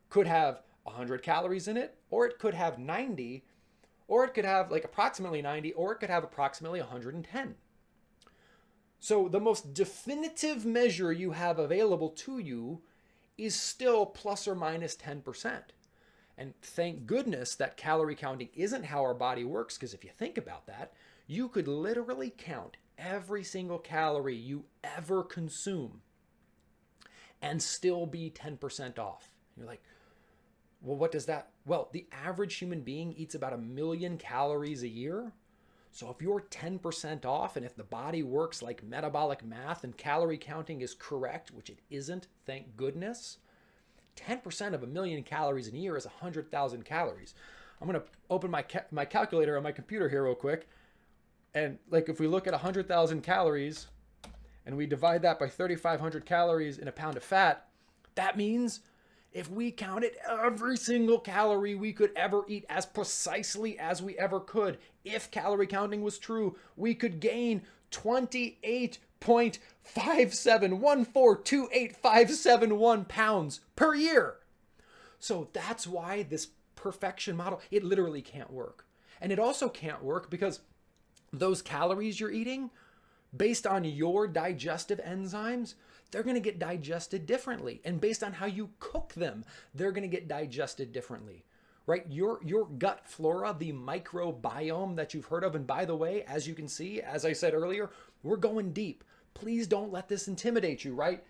could have 100 calories in it, or it could have 90, or it could have like approximately 90, or it could have approximately 110. So the most definitive measure you have available to you is still plus or minus 10%. And thank goodness that calorie counting isn't how our body works, because if you think about that, you could literally count every single calorie you ever consume and still be 10% off. You're like, well, what does that? Well, the average human being eats about 1 million calories a year. So if you're 10% off, and if the body works like metabolic math and calorie counting is correct, which it isn't, thank goodness, 10% of 1 million calories in a year is 100,000 calories. I'm going to open my calculator on my computer here real quick. And like if we look at 100,000 calories and we divide that by 3,500 calories in a pound of fat, that means if we counted every single calorie we could ever eat as precisely as we ever could, if calorie counting was true, we could gain 28.571428.571 pounds per year. So that's why this perfection model, it literally can't work. And it also can't work because those calories you're eating, based on your digestive enzymes, they're going to get digested differently. And based on how you cook them, they're going to get digested differently, right? Your gut flora, the microbiome that you've heard of. And by the way, as you can see, as I said earlier, we're going deep. Please don't let this intimidate you, right?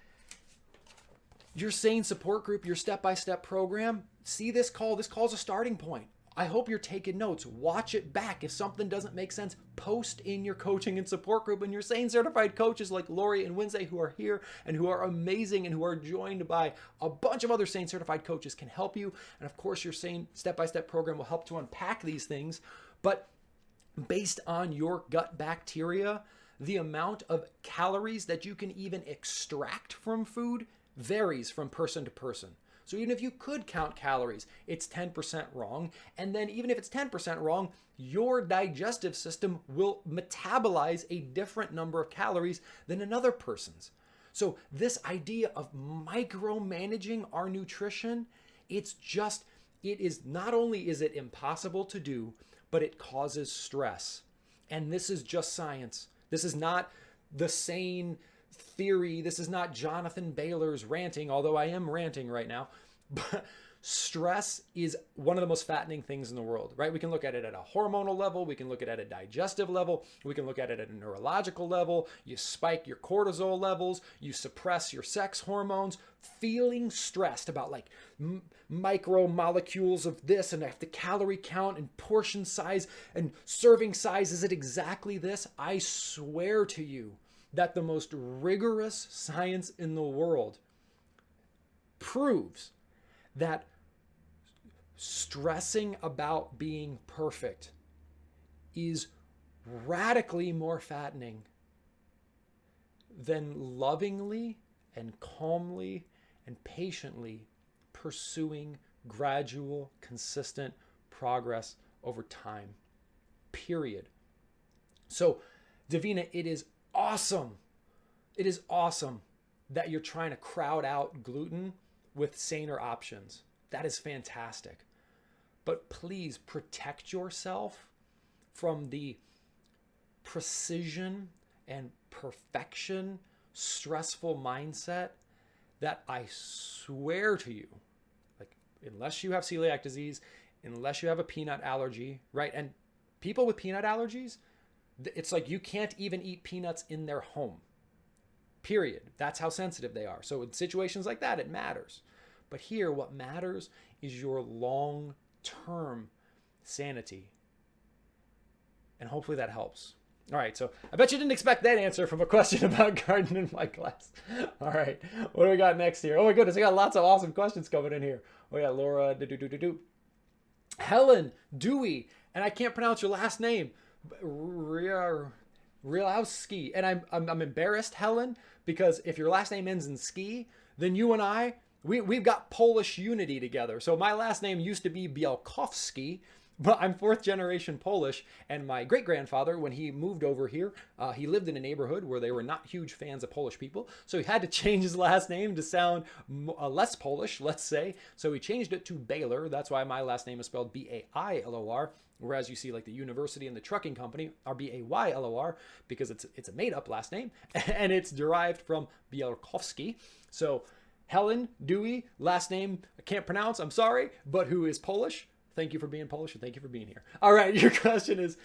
Your SANE support group, your step-by-step program, see this call. This call is a starting point. I hope you're taking notes. Watch it back. If something doesn't make sense, post in your coaching and support group. And your SANE certified coaches like Lori and Wednesday, who are here and who are amazing and who are joined by a bunch of other SANE certified coaches, can help you. And of course, your SANE step-by-step program will help to unpack these things. But based on your gut bacteria, the amount of calories that you can even extract from food varies from person to person. So even if you could count calories, it's 10% wrong. And then even if it's 10% wrong, your digestive system will metabolize a different number of calories than another person's. So this idea of micromanaging our nutrition, it is not only is it impossible to do, but it causes stress. And this is just science. This is not the SANE theory. This is not Jonathan Bailor's ranting, although I am ranting right now. But stress is one of the most fattening things in the world, right? We can look at it at a hormonal level. We can look at it at a digestive level. We can look at it at a neurological level. You spike your cortisol levels. You suppress your sex hormones. Feeling stressed about like micromolecules of this, and I have to calorie count and portion size and serving size. Is it exactly this? I swear to you that the most rigorous science in the world proves that stressing about being perfect is radically more fattening than lovingly and calmly and patiently pursuing gradual, consistent progress over time. Period. So, Davina, it is awesome. It is awesome that you're trying to crowd out gluten with saner options. That is fantastic. But please protect yourself from the precision and perfection, stressful mindset that I swear to you, like, unless you have celiac disease, unless you have a peanut allergy, right? And people with peanut allergies, it's like you can't even eat peanuts in their home. Period. That's how sensitive they are. So in situations like that, it matters. But here, what matters is your long-term sanity. And hopefully that helps. All right, so I bet you didn't expect that answer from a question about gardening in my class. All right, what do we got next here? Oh my goodness, I got lots of awesome questions coming in here. Oh yeah, Laura, Helen Dewey, and I can't pronounce your last name, Rielowski. And I'm embarrassed, Helen, because if your last name ends in ski, then you and I, we've got Polish unity together. So my last name used to be Bielkowski, But I'm fourth generation Polish, and my great grandfather, when he moved over here, he lived in a neighborhood where they were not huge fans of Polish people. So he had to change his last name to sound less Polish, let's say. So he changed it to Bailor. That's why my last name is spelled Bailor. Whereas you see like the university and the trucking company are Baylor because it's a made up last name and it's derived from Bielkowski. So Helen Dewey, last name I can't pronounce, I'm sorry, but who is Polish. Thank you for being Polish and thank you for being here. All right, your question is,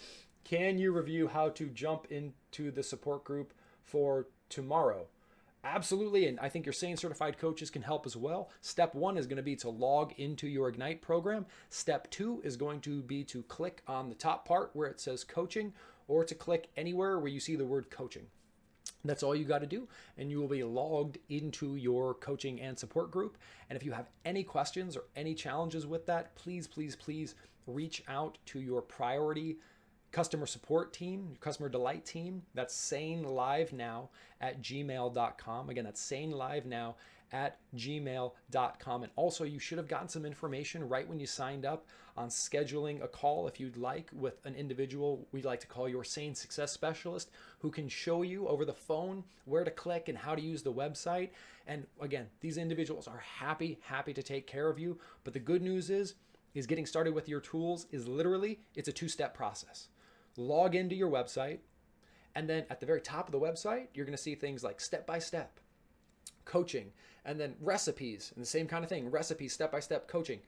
can you review how to jump into the support group for tomorrow? Absolutely, and I think your SANE certified coaches can help as well. Step 1 is going to be to log into your Ignite program. Step 2 is going to be to click on the top part where it says coaching, or to click anywhere where you see the word coaching. That's all you got to do, and you will be logged into your coaching and support group. And if you have any questions or any challenges with that, please, please, please reach out to your priority customer support team, your customer delight team. That's sanelivenow@gmail.com. Again, that's sanelivenow@gmail.com. And also, you should have gotten some information right when you signed up on scheduling a call, if you'd like, with an individual we like to call your SANE success specialist, who can show you over the phone where to click and how to use the website. And again, these individuals are happy to take care of you. But the good news is getting started with your tools is literally, it's a 2-step process. Log into your website, and then at the very top of the website, you're going to see things like step-by-step coaching, and then recipes, and the same kind of thing, recipes, step-by-step coaching.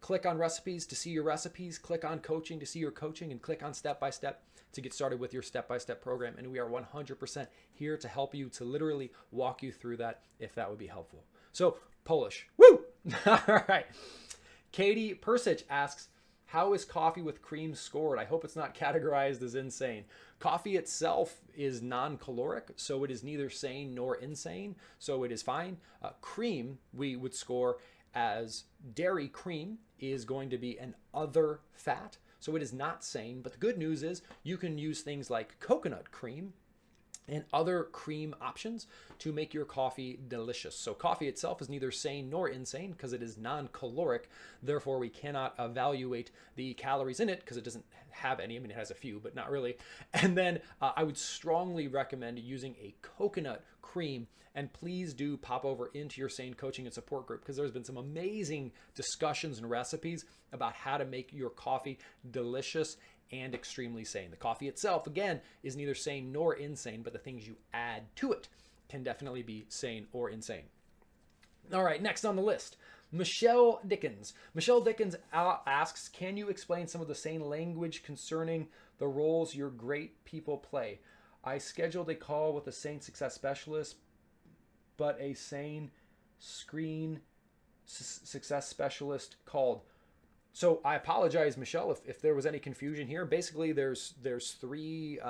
Click on recipes to see your recipes, click on coaching to see your coaching, and click on step-by-step to get started with your step-by-step program. And we are 100% here to help you, to literally walk you through that if that would be helpful. So, Polish. Woo! All right. Katie Persich asks, how is coffee with cream scored? I hope it's not categorized as insane. Coffee itself is non-caloric, so it is neither sane nor insane, so it is fine. Cream, we would score as dairy cream is going to be an other fat, so it is not sane. But the good news is you can use things like coconut cream and other cream options to make your coffee delicious. So coffee itself is neither sane nor insane because it is non-caloric. Therefore, we cannot evaluate the calories in it because it doesn't have any. I mean, it has a few, but not really. And then I would strongly recommend using a coconut cream. And please do pop over into your SANE coaching and support group because there's been some amazing discussions and recipes about how to make your coffee delicious and extremely sane. The coffee itself, again, is neither sane nor insane, but the things you add to it can definitely be sane or insane. All right, next on the list, Michelle Dickens. Michelle Dickens asks, can you explain some of the SANE language concerning the roles your great people play? I scheduled a call with a SANE success specialist, but a SANE screen success specialist called. So I apologize, Michelle, if there was any confusion here. Basically, there's 3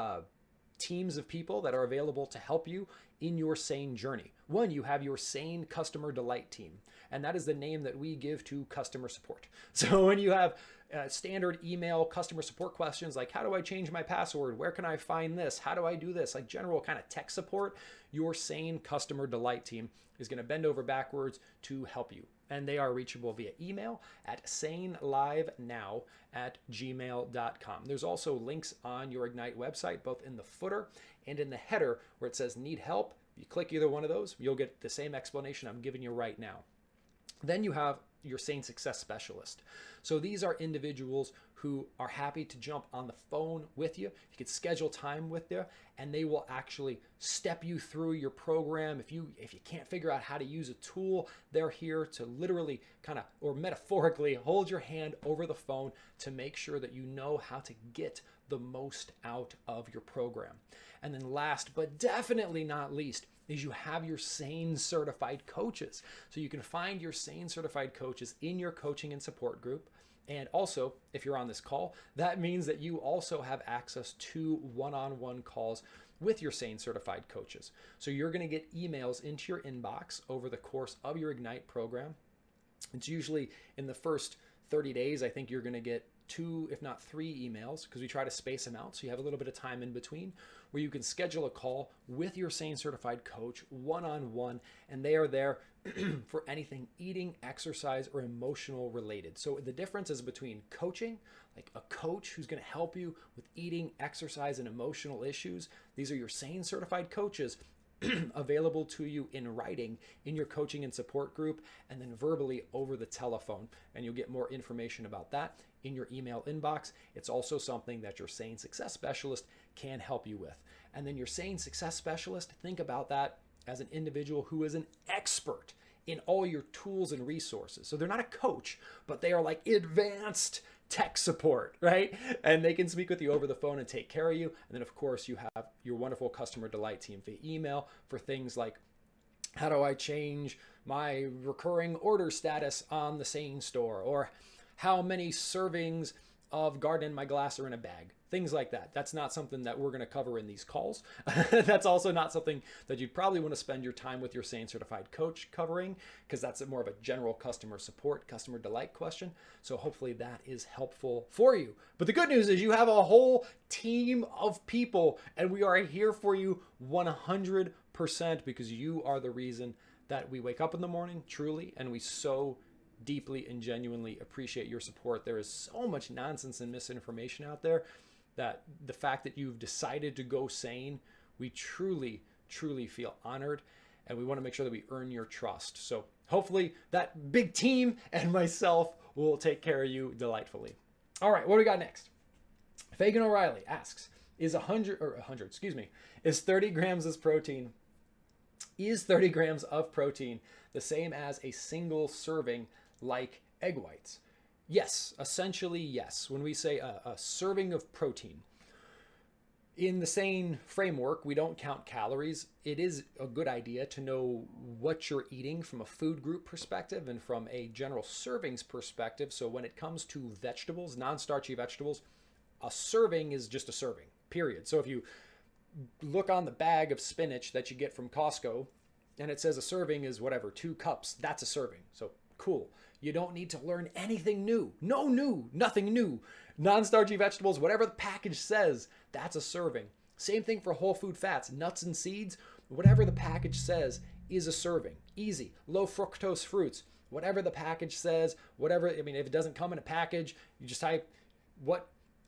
teams of people that are available to help you in your SANE journey. One, you have your SANE customer delight team, and that is the name that we give to customer support. So when you have standard email customer support questions like, how do I change my password? Where can I find this? How do I do this? Like general kind of tech support, your SANE customer delight team is going to bend over backwards to help you. And they are reachable via email at sanelivenow@gmail.com. There's also links on your Ignite website, both in the footer and in the header where it says need help. If you click either one of those, you'll get the same explanation I'm giving you right now. Then you have your SANE success specialist. So these are individuals who are happy to jump on the phone with you. You can schedule time with them, and they will actually step you through your program. If you can't figure out how to use a tool, they're here to literally kind of, or metaphorically, hold your hand over the phone to make sure that you know how to get the most out of your program. And then last, but definitely not least, is you have your SANE certified coaches. So you can find your SANE certified coaches in your coaching and support group. And also, if you're on this call, that means that you also have access to one-on-one calls with your SANE certified coaches. So you're going to get emails into your inbox over the course of your Ignite program. It's usually in the first 30 days, I think you're going to get 2, if not 3 emails, because we try to space them out so you have a little bit of time in between, where you can schedule a call with your SANE certified coach one-on-one, and they are there for anything eating, exercise, or emotional related. So the difference is between coaching, like a coach who's going to help you with eating, exercise, and emotional issues. These are your SANE certified coaches available to you in writing in your coaching and support group, and then verbally over the telephone. And you'll get more information about that in your email inbox. It's also something that your SANE success specialist can help you with. And then your SANE success specialist, think about that as an individual who is an expert in all your tools and resources. So they're not a coach, but they are like advanced tech support, right? And they can speak with you over the phone and take care of you. And then of course you have your wonderful customer delight team via email for things like, how do I change my recurring order status on the SANE store? Or how many servings of Garden in My Glass are in a bag? Things like that. That's not something that we're going to cover in these calls. That's also not something that you'd probably want to spend your time with your SANE certified coach covering, because that's more of a general customer support, customer delight question. So hopefully that is helpful for you. But the good news is you have a whole team of people, and we are here for you 100%, because you are the reason that we wake up in the morning, truly, and we so deeply and genuinely appreciate your support. There is so much nonsense and misinformation out there that the fact that you've decided to go SANE, we truly, truly feel honored, and we want to make sure that we earn your trust. So hopefully that big team and myself will take care of you delightfully. All right, what do we got next? Fagan O'Reilly asks, is 30 grams of protein, is 30 grams of protein the same as a single serving like egg whites? Yes, essentially yes. When we say a serving of protein, in the SANE framework, we don't count calories. It is a good idea to know what you're eating from a food group perspective and from a general servings perspective. So when it comes to vegetables, non-starchy vegetables, a serving is just a serving, period. So if you look on the bag of spinach that you get from Costco and it says a serving is whatever, 2 cups, that's a serving. So cool. You don't need to learn anything new. Nothing new. Non-starchy vegetables, whatever the package says, that's a serving. Same thing for whole food fats, nuts and seeds, whatever the package says is a serving. Easy. Low fructose fruits, whatever the package says, if it doesn't come in a package, you just type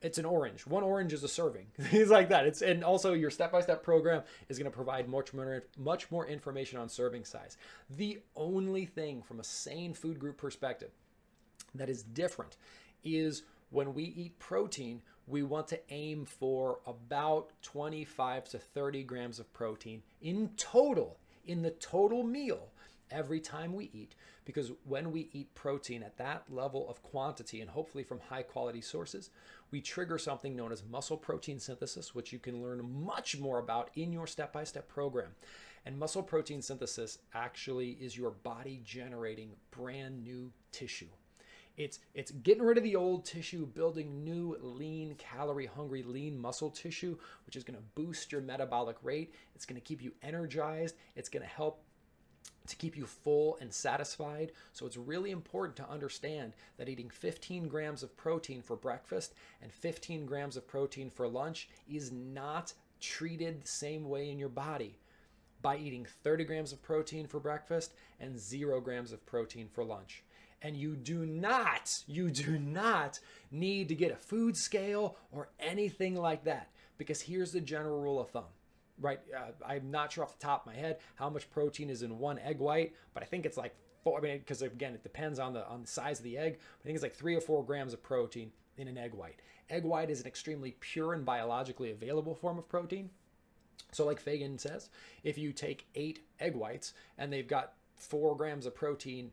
it's an orange. 1 orange is a serving. Things like that. And also your step-by-step program is going to provide much more information on serving size. The only thing from a SANE food group perspective that is different is when we eat protein, we want to aim for about 25 to 30 grams of protein in the total meal every time we eat, because when we eat protein at that level of quantity, and hopefully from high quality sources, we trigger something known as muscle protein synthesis, which you can learn much more about in your step-by-step program. And muscle protein synthesis actually is your body generating brand new tissue. It's getting rid of the old tissue, building new, lean, calorie-hungry, lean muscle tissue, which is going to boost your metabolic rate. It's going to keep you energized. It's going to help to keep you full and satisfied. So it's really important to understand that eating 15 grams of protein for breakfast and 15 grams of protein for lunch is not treated the same way in your body by eating 30 grams of protein for breakfast and 0 grams of protein for lunch. And you do not need to get a food scale or anything like that, because here's the general rule of thumb. Right, I'm not sure off the top of my head how much protein is in 1 egg white, but I think it's like 4. Because again, it depends on the size of the egg. I think it's like 3 or 4 grams of protein in an egg white. Egg white is an extremely pure and biologically available form of protein. So, like Fagan says, if you take 8 egg whites and they've got 4 grams of protein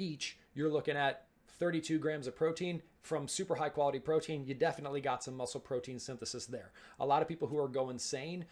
each, you're looking at 32 grams of protein from super high quality protein. You definitely got some muscle protein synthesis there. A lot of people who are going SANE,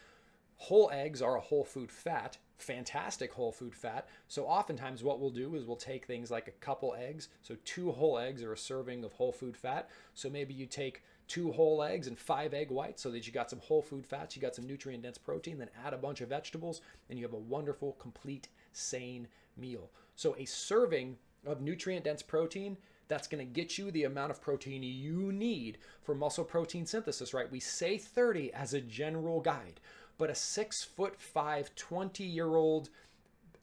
whole eggs are a whole food fat, fantastic whole food fat. So oftentimes what we'll do is we'll take things like a couple eggs. So 2 whole eggs are a serving of whole food fat. So maybe you take 2 whole eggs and 5 egg whites so that you got some whole food fats, you got some nutrient dense protein, then add a bunch of vegetables, and you have a wonderful, complete, SANE meal. So a serving of nutrient dense protein That's going to get you the amount of protein you need for muscle protein synthesis, right? We say 30 as a general guide, but a 6'5", 20-year-old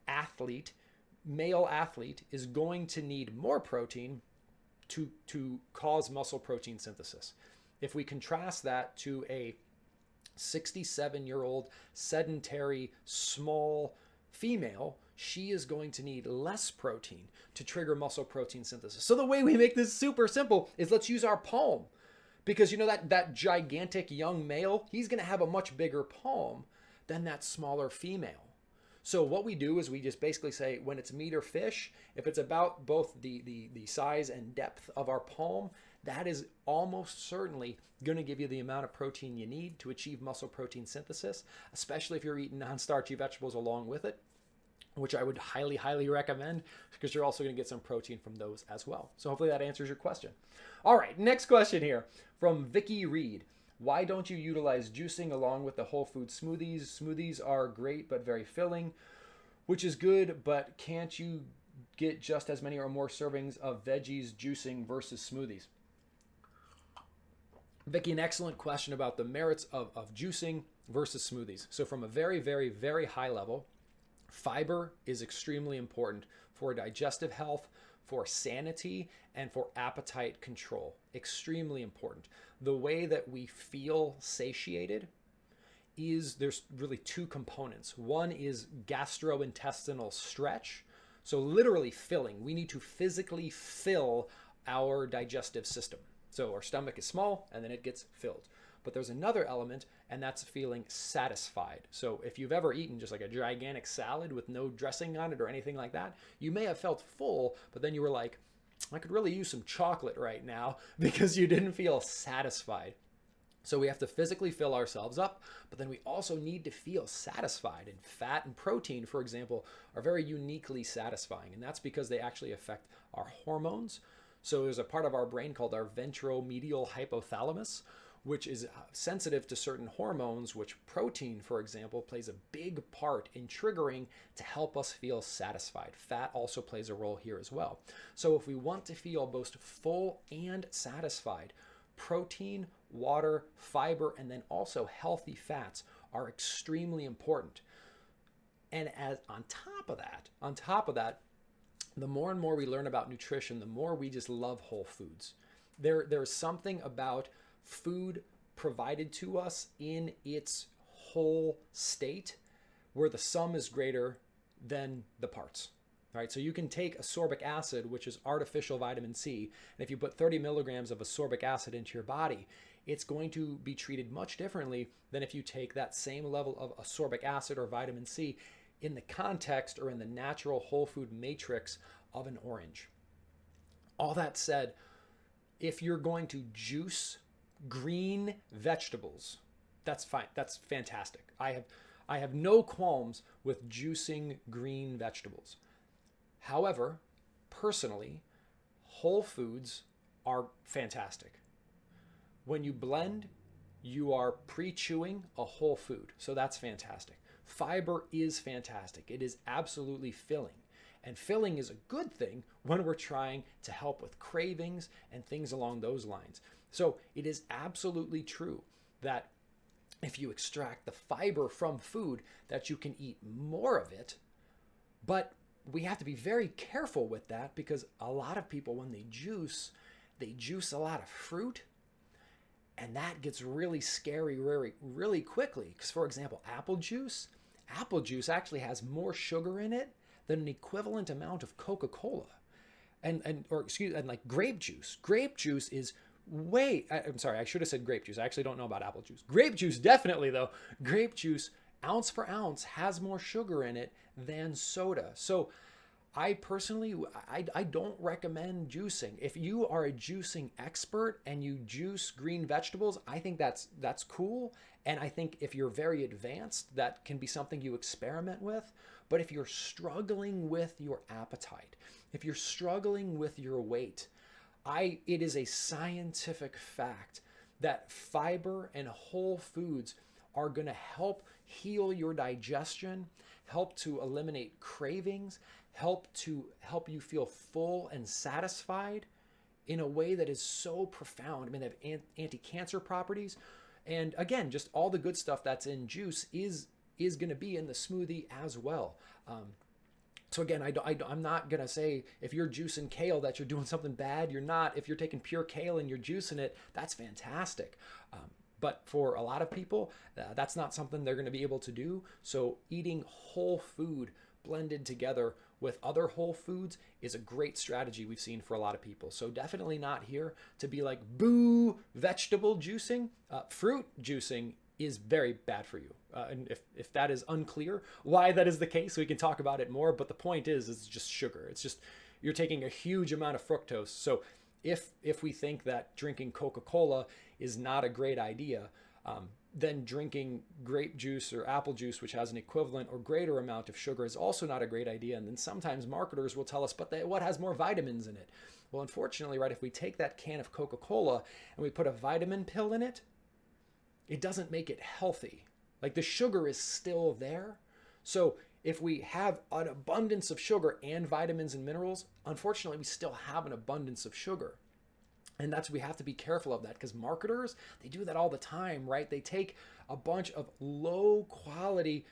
athlete, male athlete, is going to need more protein to cause muscle protein synthesis. If we contrast that to a 67-year-old sedentary small female, she is going to need less protein to trigger muscle protein synthesis. So the way we make this super simple is let's use our palm, because you know that gigantic young male, he's going to have a much bigger palm than that smaller female. So what we do is we just basically say when it's meat or fish, if it's about both the size and depth of our palm, that is almost certainly going to give you the amount of protein you need to achieve muscle protein synthesis, especially if you're eating non-starchy vegetables along with it, which I would highly, highly recommend, because you're also going to get some protein from those as well. So hopefully that answers your question. All right, next question here from Vicky Reed. Why don't you utilize juicing along with the whole food smoothies? Smoothies are great but very filling, which is good, but can't you get just as many or more servings of veggies juicing versus smoothies? Vicky, an excellent question about the merits of juicing versus smoothies. So from a very, very, very high level, fiber is extremely important for digestive health, for sanity, and for appetite control. Extremely important. The way that we feel satiated is, there's really two components. One is gastrointestinal stretch. So literally filling. We need to physically fill our digestive system. So our stomach is small and then it gets filled. But there's another element, and that's feeling satisfied. So if you've ever eaten just like a gigantic salad with no dressing on it or anything like that, you may have felt full, but then you were like, I could really use some chocolate right now, because you didn't feel satisfied. So we have to physically fill ourselves up, but then we also need to feel satisfied. And fat and protein, for example, are very uniquely satisfying. And that's because they actually affect our hormones. So there's a part of our brain called our ventromedial hypothalamus, which is sensitive to certain hormones, which protein, for example, plays a big part in triggering to help us feel satisfied. Fat also plays a role here as well. So if we want to feel both full and satisfied, protein, water, fiber, and then also healthy fats are extremely important. And as on top of that, the more and more we learn about nutrition, the more we just love whole foods. There's something about food provided to us in its whole state where the sum is greater than the parts. Right? So you can take ascorbic acid, which is artificial vitamin C, and if you put 30 milligrams of ascorbic acid into your body, it's going to be treated much differently than if you take that same level of ascorbic acid or vitamin C in the context or in the natural whole food matrix of an orange. All that said, if you're going to juice green vegetables, that's fine. That's fantastic. I have no qualms with juicing green vegetables. However, personally, whole foods are fantastic. When you blend, you are pre-chewing a whole food. So that's fantastic. Fiber is fantastic. It is absolutely filling. And filling is a good thing when we're trying to help with cravings and things along those lines. So it is absolutely true that if you extract the fiber from food, that you can eat more of it. But we have to be very careful with that, because a lot of people, when they juice a lot of fruit, and that gets really scary really quickly. Because, for example, apple juice actually has more sugar in it than an equivalent amount of Coca-Cola. And like grape juice. Grape juice is I'm sorry, I should have said grape juice. I actually don't know about apple juice. Grape juice, definitely though. Grape juice, ounce for ounce, has more sugar in it than soda. So I personally, I don't recommend juicing. If you are a juicing expert and you juice green vegetables, I think that's cool. And I think if you're very advanced, that can be something you experiment with. But if you're struggling with your appetite, if you're struggling with your weight, it is a scientific fact that fiber and whole foods are going to help heal your digestion, help to eliminate cravings, help you feel full and satisfied, in a way that is so profound. I mean, they have anti-cancer properties. And again, just all the good stuff that's in juice is going to be in the smoothie as well. So again, I'm not going to say if you're juicing kale that you're doing something bad. You're not. If you're taking pure kale and you're juicing it, that's fantastic. But for a lot of people, that's not something they're going to be able to do. So eating whole food blended together with other whole foods is a great strategy we've seen for a lot of people. So definitely not here to be like, boo, vegetable juicing. Fruit juicing is very bad for you. And if that is unclear why that is the case, we can talk about it more. But the point is, it's just sugar. It's just, you're taking a huge amount of fructose. So if we think that drinking Coca-Cola is not a great idea, then drinking grape juice or apple juice, which has an equivalent or greater amount of sugar, is also not a great idea. And then sometimes marketers will tell us, but what has more vitamins in it? Well, unfortunately, right, if we take that can of Coca-Cola and we put a vitamin pill in it, it doesn't make it healthy. Like, the sugar is still there. So if we have an abundance of sugar and vitamins and minerals, unfortunately, we still have an abundance of sugar. And we have to be careful of that, because marketers, they do that all the time, right? They take a bunch of low quality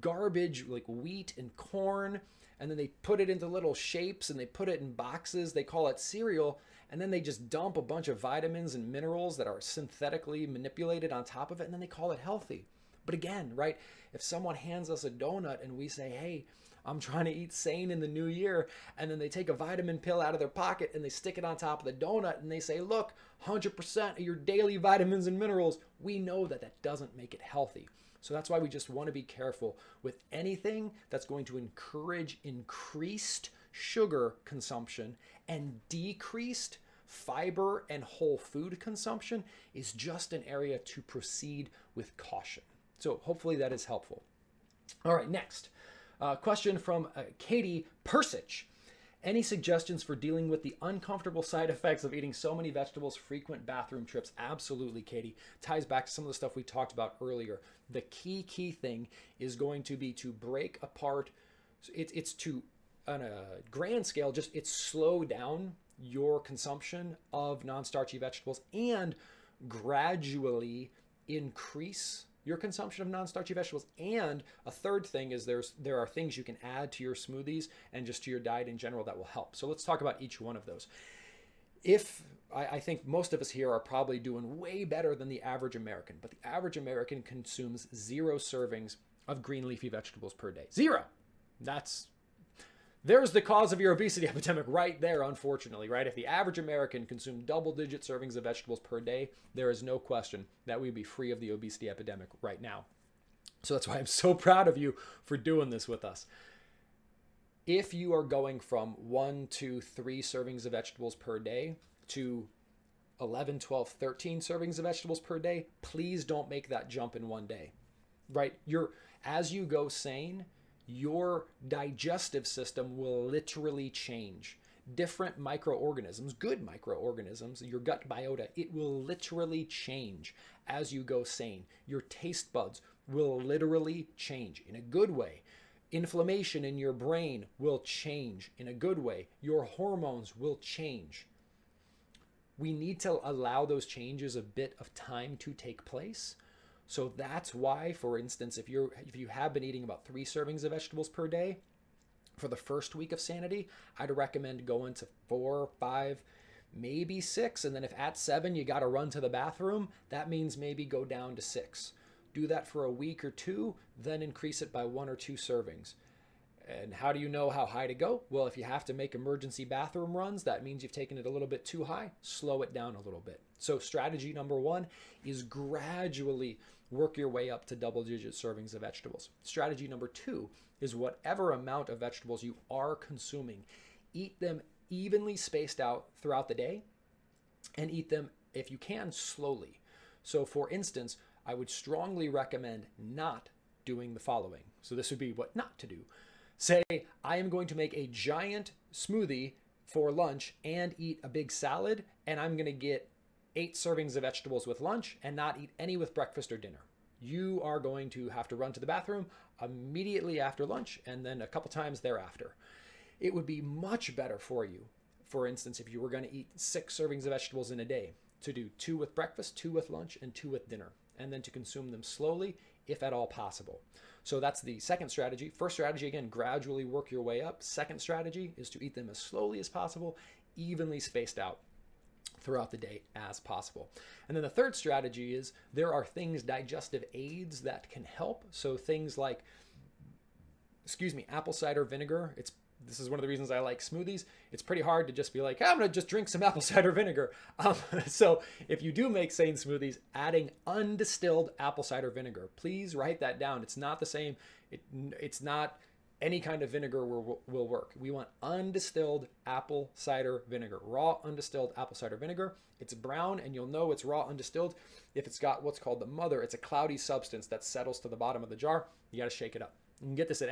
garbage like wheat and corn, and then they put it into little shapes and they put it in boxes. They call it cereal. And then they just dump a bunch of vitamins and minerals that are synthetically manipulated on top of it. And then they call it healthy. But again, right, if someone hands us a donut and we say, hey, I'm trying to eat sane in the new year, and then they take a vitamin pill out of their pocket and they stick it on top of the donut and they say, look, 100% of your daily vitamins and minerals, we know that that doesn't make it healthy. So that's why we just want to be careful with anything that's going to encourage increased sugar consumption and decreased fiber and whole food consumption is just an area to proceed with caution. So hopefully that is helpful. All right, next. Question from Katie Persich. Any suggestions for dealing with the uncomfortable side effects of eating so many vegetables, frequent bathroom trips? Absolutely, Katie. Ties back to some of the stuff we talked about earlier. The key thing is going to be to break apart. It's to, on a grand scale, it's slow down your consumption of non-starchy vegetables and gradually increase your consumption of non-starchy vegetables. And a third thing is there are things you can add to your smoothies and just to your diet in general that will help. So let's talk about each one of those. I think most of us here are probably doing way better than the average American, but the average American consumes 0 servings of green leafy vegetables per day. 0. There's the cause of your obesity epidemic right there, unfortunately, right? If the average American consumed double-digit servings of vegetables per day, there is no question that we'd be free of the obesity epidemic right now. So that's why I'm so proud of you for doing this with us. If you are going from 1 to 3 servings of vegetables per day to 11, 12, 13 servings of vegetables per day, please don't make that jump in one day, right? As you go sane, your digestive system will literally change. Different microorganisms, good microorganisms, your gut biota, it will literally change as you go sane. Your taste buds will literally change in a good way. Inflammation in your brain will change in a good way. Your hormones will change. We need to allow those changes a bit of time to take place. So that's why, for instance, if you have been eating about 3 servings of vegetables per day for the first week of sanity, I'd recommend going to 4, 5, maybe 6. And then if at 7 you got to run to the bathroom, that means maybe go down to 6. Do that for a week or 2, then increase it by 1 or 2 servings. And how do you know how high to go? Well, if you have to make emergency bathroom runs, that means you've taken it a little bit too high. Slow it down a little bit. So strategy number 1 is gradually work your way up to double-digit servings of vegetables. Strategy number 2 is whatever amount of vegetables you are consuming, eat them evenly spaced out throughout the day and eat them, if you can, slowly. So for instance, I would strongly recommend not doing the following. So this would be what not to do. Say, I am going to make a giant smoothie for lunch and eat a big salad, and I'm going to get 8 servings of vegetables with lunch and not eat any with breakfast or dinner. You are going to have to run to the bathroom immediately after lunch and then a couple times thereafter. It would be much better for you for instance, if you were going to eat 6 servings of vegetables in a day, to do 2 with breakfast, 2 with lunch, and 2 with dinner, and then to consume them slowly, if at all possible. So that's the second strategy. First strategy, again, gradually work your way up. Second strategy is to eat them as slowly as possible, evenly spaced out throughout the day as possible. And then the third strategy is there are things, digestive aids that can help. So things like, apple cider vinegar. This is one of the reasons I like smoothies. It's pretty hard to just be like, I'm going to just drink some apple cider vinegar. So if you do make sane smoothies, adding undistilled apple cider vinegar, please write that down. It's not the same. It's not any kind of vinegar will work. We want undistilled apple cider vinegar, raw undistilled apple cider vinegar. It's brown, and you'll know it's raw undistilled if it's got what's called the mother. It's a cloudy substance that settles to the bottom of the jar. You got to shake it up. You can get this at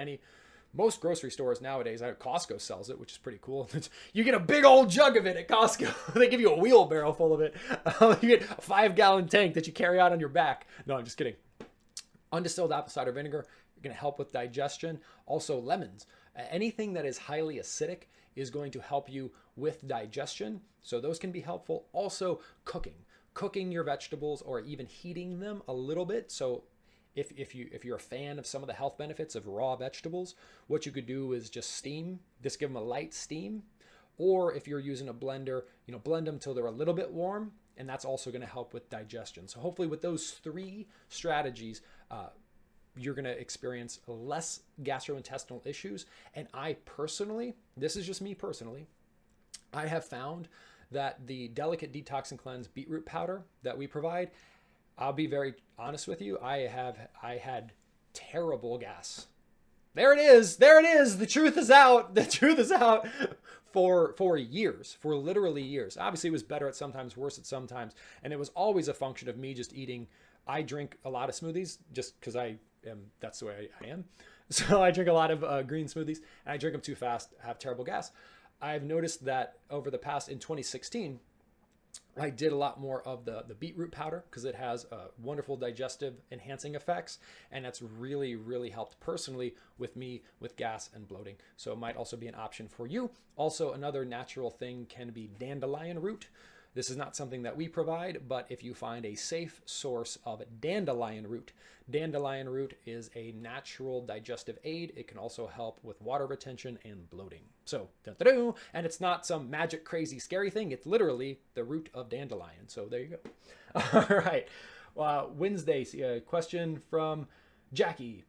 most grocery stores nowadays. Costco sells it, which is pretty cool. You get a big old jug of it at Costco. They give you a wheelbarrow full of it. You get a 5-gallon tank that you carry out on your back. No, I'm just kidding. Undistilled apple cider vinegar, going to help with digestion. Also lemons. Anything that is highly acidic is going to help you with digestion. So those can be helpful. Also cooking your vegetables or even heating them a little bit. So if you're a fan of some of the health benefits of raw vegetables, what you could do is just give them a light steam. Or if you're using a blender, blend them till they're a little bit warm. And that's also going to help with digestion. So hopefully with those 3 strategies, you're going to experience less gastrointestinal issues. And this is just me personally, I have found that the Delicate Detox and Cleanse beetroot powder that we provide, I'll be very honest with you, I had terrible gas. There it is. The truth is out. For literally years. Obviously it was better at sometimes, worse at sometimes. And it was always a function of me just eating. I drink a lot of smoothies just because that's the way I am. So I drink a lot of green smoothies, and I drink them too fast, have terrible gas. I've noticed that in 2016, I did a lot more of the beetroot powder because it has wonderful digestive enhancing effects. And that's really, really helped personally with me with gas and bloating. So it might also be an option for you. Also, another natural thing can be dandelion root. This is not something that we provide, but if you find a safe source of dandelion root is a natural digestive aid. It can also help with water retention and bloating. So, and it's not some magic, crazy, scary thing. It's literally the root of dandelion. So there you go. All right. Wednesday, question from Jackie.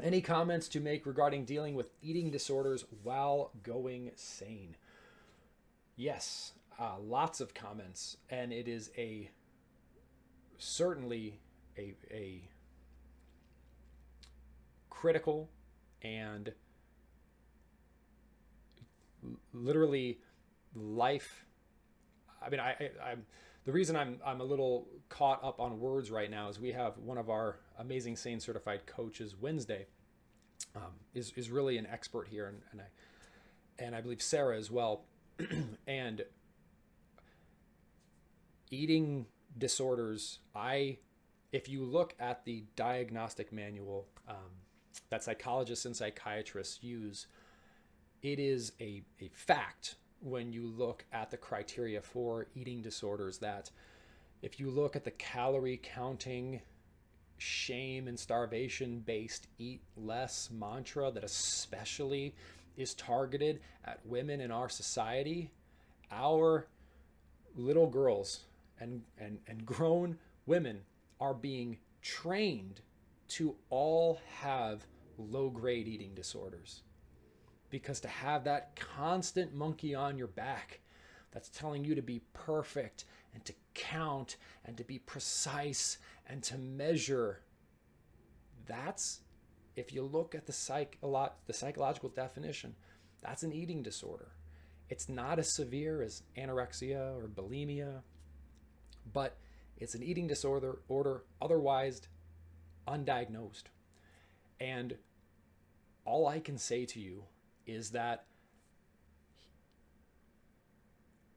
Any comments to make regarding dealing with eating disorders while going sane? Yes. Lots of comments, and it is certainly a critical and literally life. I mean, I'm the reason I'm a little caught up on words right now is we have one of our amazing Sane certified coaches, Wednesday, is really an expert here, and I believe Sarah as well, and eating disorders, if you look at the diagnostic manual that psychologists and psychiatrists use, it is a fact when you look at the criteria for eating disorders that if you look at the calorie counting, shame and starvation based eat less mantra that especially is targeted at women in our society, our little girls and grown women are being trained to all have low-grade eating disorders. Because to have that constant monkey on your back that's telling you to be perfect and to count and to be precise and to measure, that's, if you look at the psychological definition, that's an eating disorder. It's not as severe as anorexia or bulimia, but it's an eating disorder, otherwise undiagnosed. And all I can say to you is that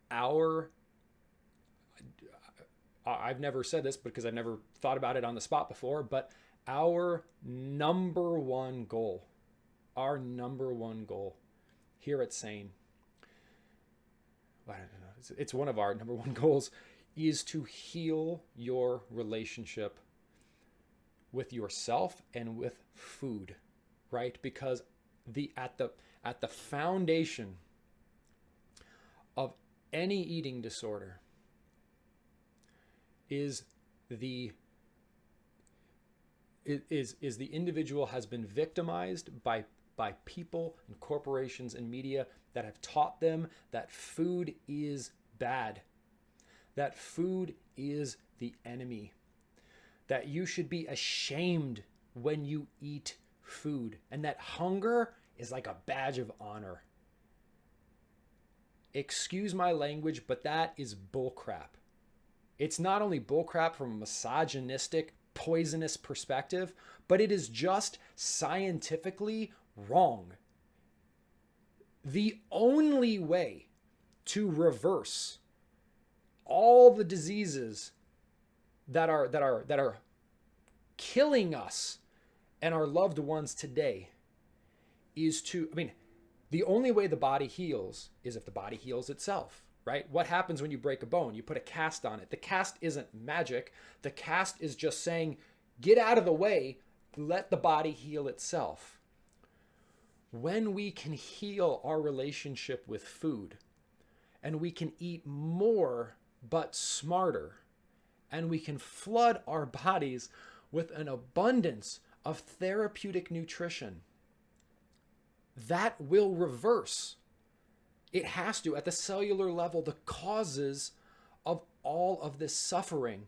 I've never said this because I've never thought about it on the spot before, but our number one goal here at Sane I don't know, it's one of our number one goals, is to heal your relationship with yourself and with food, right? Because at the foundation of any eating disorder is the is the individual has been victimized by people and corporations and media that have taught them that food is bad, that food is the enemy, that you should be ashamed when you eat food, and that hunger is like a badge of honor. Excuse my language, but that is bullcrap. It's not only bullcrap from a misogynistic, poisonous perspective, but it is just scientifically wrong. The only way to reverse all the diseases that are killing us and our loved ones today is to, the only way the body heals is if the body heals itself, right? What happens when you break a bone? You put a cast on it. The cast isn't magic. The cast is just saying, get out of the way, let the body heal itself. When we can heal our relationship with food, and we can eat more but smarter, and we can flood our bodies with an abundance of therapeutic nutrition, that will reverse. It has to, at the cellular level, the causes of all of this suffering.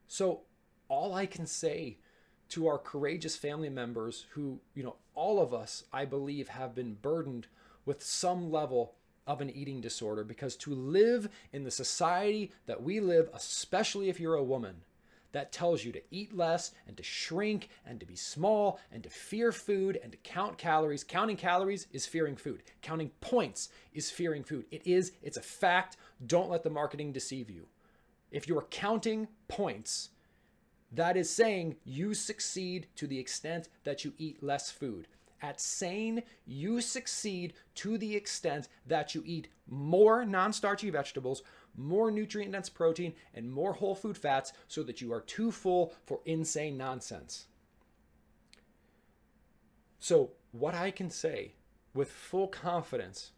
So all I can say to our courageous family members who, all of us, I believe, have been burdened with some level of an eating disorder, because to live in the society that we live, especially if you're a woman, that tells you to eat less and to shrink and to be small and to fear food and to count calories. Counting calories is fearing food. Counting points is fearing food. It's a fact. Don't let the marketing deceive you. If you're counting points, that is saying you succeed to the extent that you eat less food. At sane, you succeed to the extent that you eat more non-starchy vegetables, more nutrient-dense protein, and more whole food fats, so that you are too full for insane nonsense. So what I can say with full confidence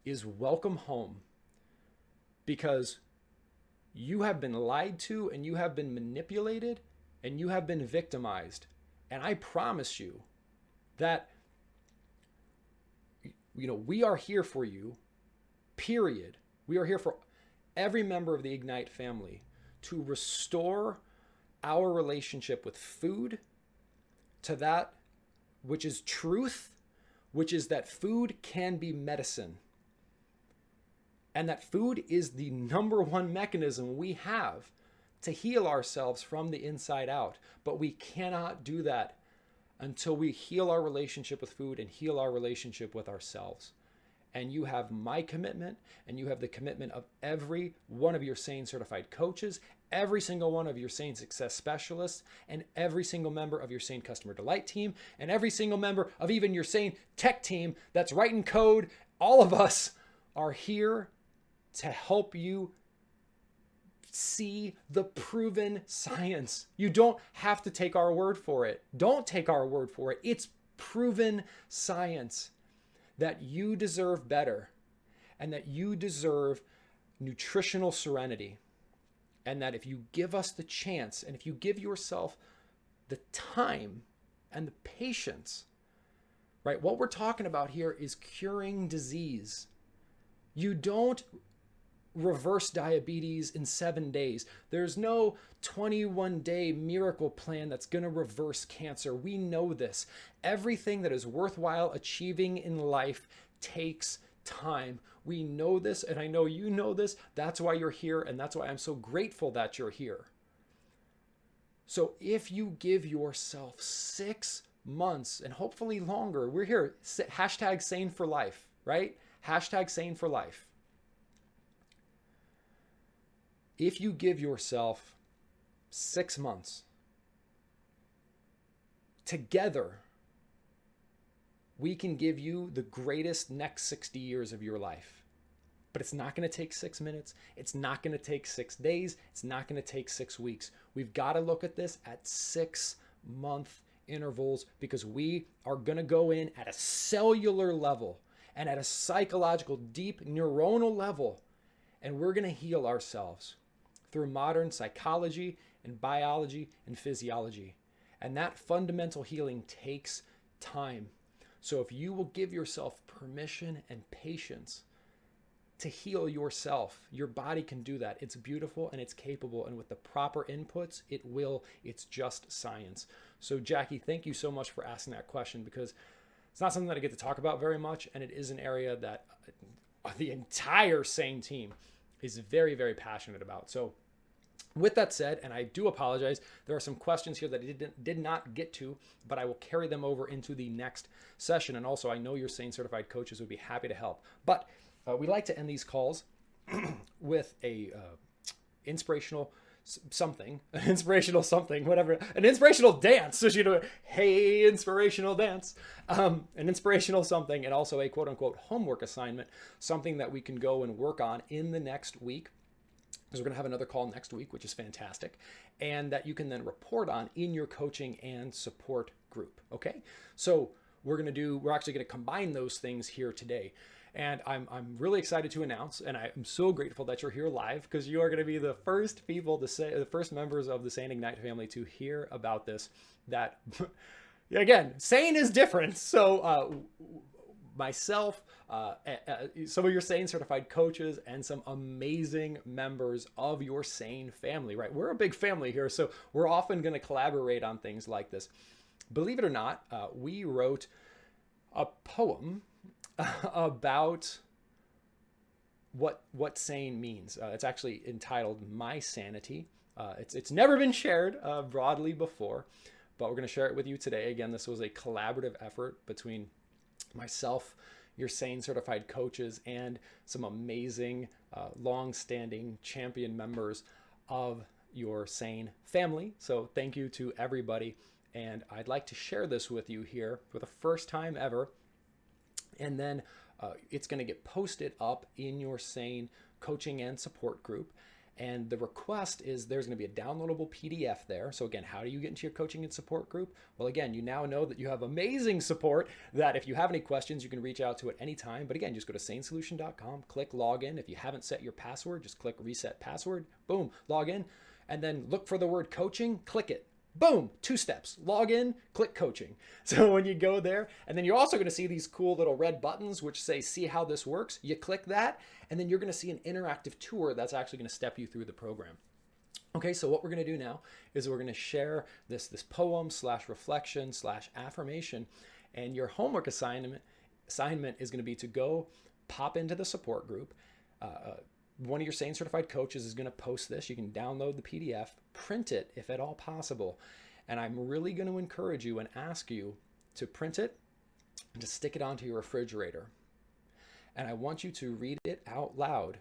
is welcome home, because you have been lied to, and you have been manipulated, and you have been victimized. And I promise you that, we are here for you, period. We are here for every member of the Ignite family to restore our relationship with food to that which is truth, which is that food can be medicine. And that food is the number one mechanism we have to heal ourselves from the inside out. But we cannot do that until we heal our relationship with food and heal our relationship with ourselves. And you have my commitment, and you have the commitment of every one of your SANE certified coaches, every single one of your SANE success specialists, and every single member of your SANE customer delight team, and every single member of even your SANE tech team that's writing code. All of us are here to help you see the proven science. You don't have to take our word for it. Don't take our word for it. It's proven science that you deserve better, and that you deserve nutritional serenity. And that if you give us the chance, and if you give yourself the time and the patience, right? What we're talking about here is curing disease. You don't reverse diabetes in 7 days. There's no 21-day miracle plan that's going to reverse cancer. We know this. Everything that is worthwhile achieving in life takes time. We know this, and I know you know this. That's why you're here, and that's why I'm so grateful that you're here. So if you give yourself 6 months, and hopefully longer, we're here, hashtag sane for life, right? Hashtag sane for life. If you give yourself 6 months, together, we can give you the greatest next 60 years of your life. But it's not going to take 6 minutes. It's not going to take 6 days. It's not going to take 6 weeks. We've got to look at this at 6-month intervals because we are going to go in at a cellular level and at a psychological, deep neuronal level, and we're going to heal ourselves through modern psychology and biology and physiology. And that fundamental healing takes time. So if you will give yourself permission and patience to heal yourself, your body can do that. It's beautiful and it's capable. And with the proper inputs, it will. It's just science. So Jackie, thank you so much for asking that question because it's not something that I get to talk about very much. And it is an area that the entire SANE team is very, very passionate about. So with that said, and I do apologize, there are some questions here that I did not get to, but I will carry them over into the next session. And also, I know your SANE certified coaches would be happy to help. But we like to end these calls with a inspirational something, an inspirational dance. So you know, hey, inspirational dance, an inspirational something, and also a quote unquote homework assignment, something that we can go and work on in the next week. Because we're going to have another call next week, which is fantastic, and that you can then report on in your coaching and support group. Okay, so we're actually going to combine those things here today. And I'm really excited to announce, and I'm so grateful that you're here live because you are going to be the first people to say, the first members of the SANE Ignite family to hear about this. That, again, SANE is different. So myself, some of your SANE certified coaches, and some amazing members of your SANE family, right? We're a big family here, so we're often going to collaborate on things like this. Believe it or not, we wrote a poem about what SANE means. It's actually entitled My Sanity. It's never been shared broadly before, but we're going to share it with you today. Again, this was a collaborative effort between myself, your SANE certified coaches, and some amazing long-standing champion members of your SANE family. So thank you to everybody. And I'd like to share this with you here for the first time ever. And then it's going to get posted up in your SANE coaching and support group. And the request is there's going to be a downloadable PDF there. So again, how do you get into your coaching and support group? Well, again, you now know that you have amazing support that if you have any questions, you can reach out to at any time. But again, just go to sanesolution.com, click login. If you haven't set your password, just click reset password, boom, log in, and then look for the word coaching, click it. Boom, 2 steps, log in, click coaching. So when you go there, and then you're also going to see these cool little red buttons which say see how this works. You click that, and then you're going to see an interactive tour that's actually going to step you through the program. Okay, so what we're going to do now is we're going to share this poem / reflection / affirmation, and your homework assignment is going to be to go pop into the support group. One of your SANE certified coaches is going to post this. You can download the PDF, print it if at all possible. And I'm really going to encourage you and ask you to print it and to stick it onto your refrigerator. And I want you to read it out loud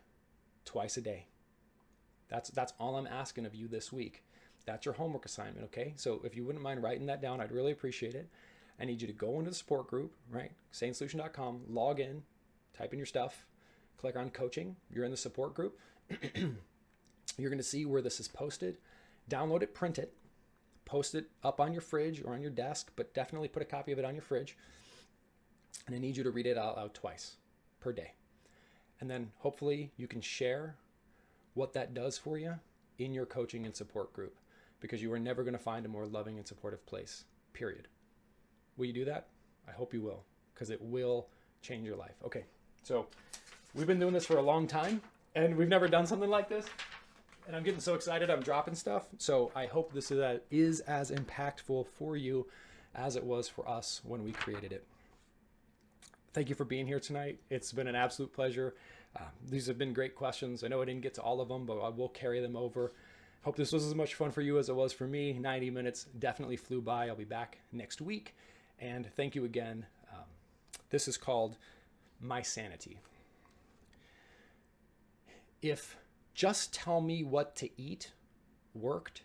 twice a day. That's all I'm asking of you this week. That's your homework assignment, okay? So if you wouldn't mind writing that down, I'd really appreciate it. I need you to go into the support group, right? sanesolution.com, log in, type in your stuff, click on coaching. You're in the support group. You're going to see where this is posted. Download it, print it, post it up on your fridge or on your desk, but definitely put a copy of it on your fridge. And I need you to read it out loud twice per day. And then hopefully you can share what that does for you in your coaching and support group, because you are never going to find a more loving and supportive place, period. Will you do that? I hope you will, because it will change your life. Okay, so we've been doing this for a long time, and we've never done something like this. And I'm getting so excited, I'm dropping stuff. So I hope this is as impactful for you as it was for us when we created it. Thank you for being here tonight. It's been an absolute pleasure. These have been great questions. I know I didn't get to all of them, but I will carry them over. Hope this was as much fun for you as it was for me. 90 minutes definitely flew by. I'll be back next week. And thank you again. This is called My Sanity. If just tell me what to eat worked,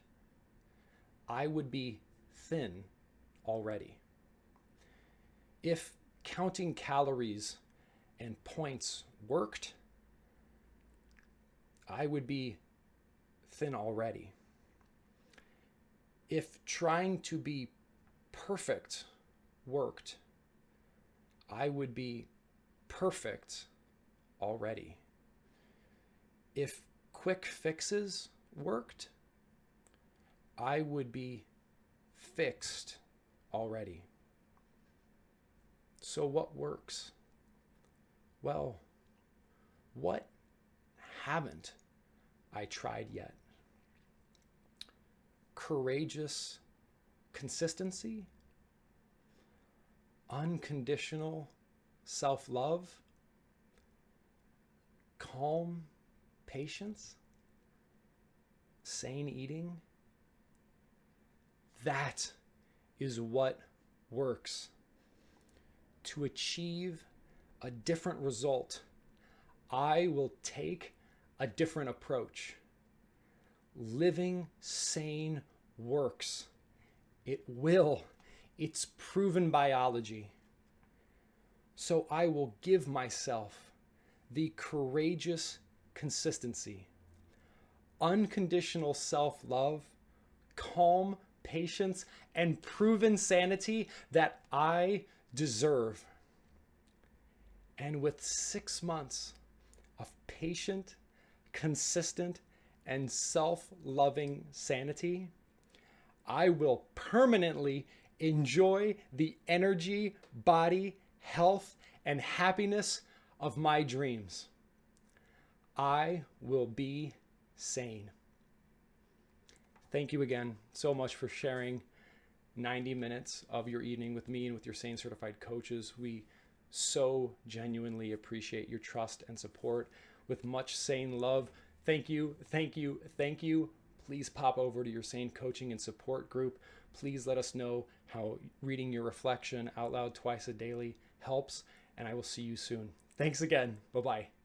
I would be thin already. If counting calories and points worked, I would be thin already. If trying to be perfect worked, I would be perfect already. If quick fixes worked, I would be fixed already. So what works? Well, what haven't I tried yet? Courageous consistency, unconditional self-love, calm patience, sane eating. That is what works. To achieve a different result, I will take a different approach. Living sane works. It will. It's proven biology. So I will give myself the courageous consistency, unconditional self-love, calm patience, and proven sanity that I deserve. And with 6 months of patient, consistent, and self-loving sanity, I will permanently enjoy the energy, body, health, and happiness of my dreams. I will be sane. Thank you again so much for sharing 90 minutes of your evening with me and with your Sane Certified coaches. We so genuinely appreciate your trust and support. With much sane love, thank you, thank you, thank you. Please pop over to your Sane Coaching and Support group. Please let us know how reading your reflection out loud twice a daily helps, and I will see you soon. Thanks again. Bye-bye.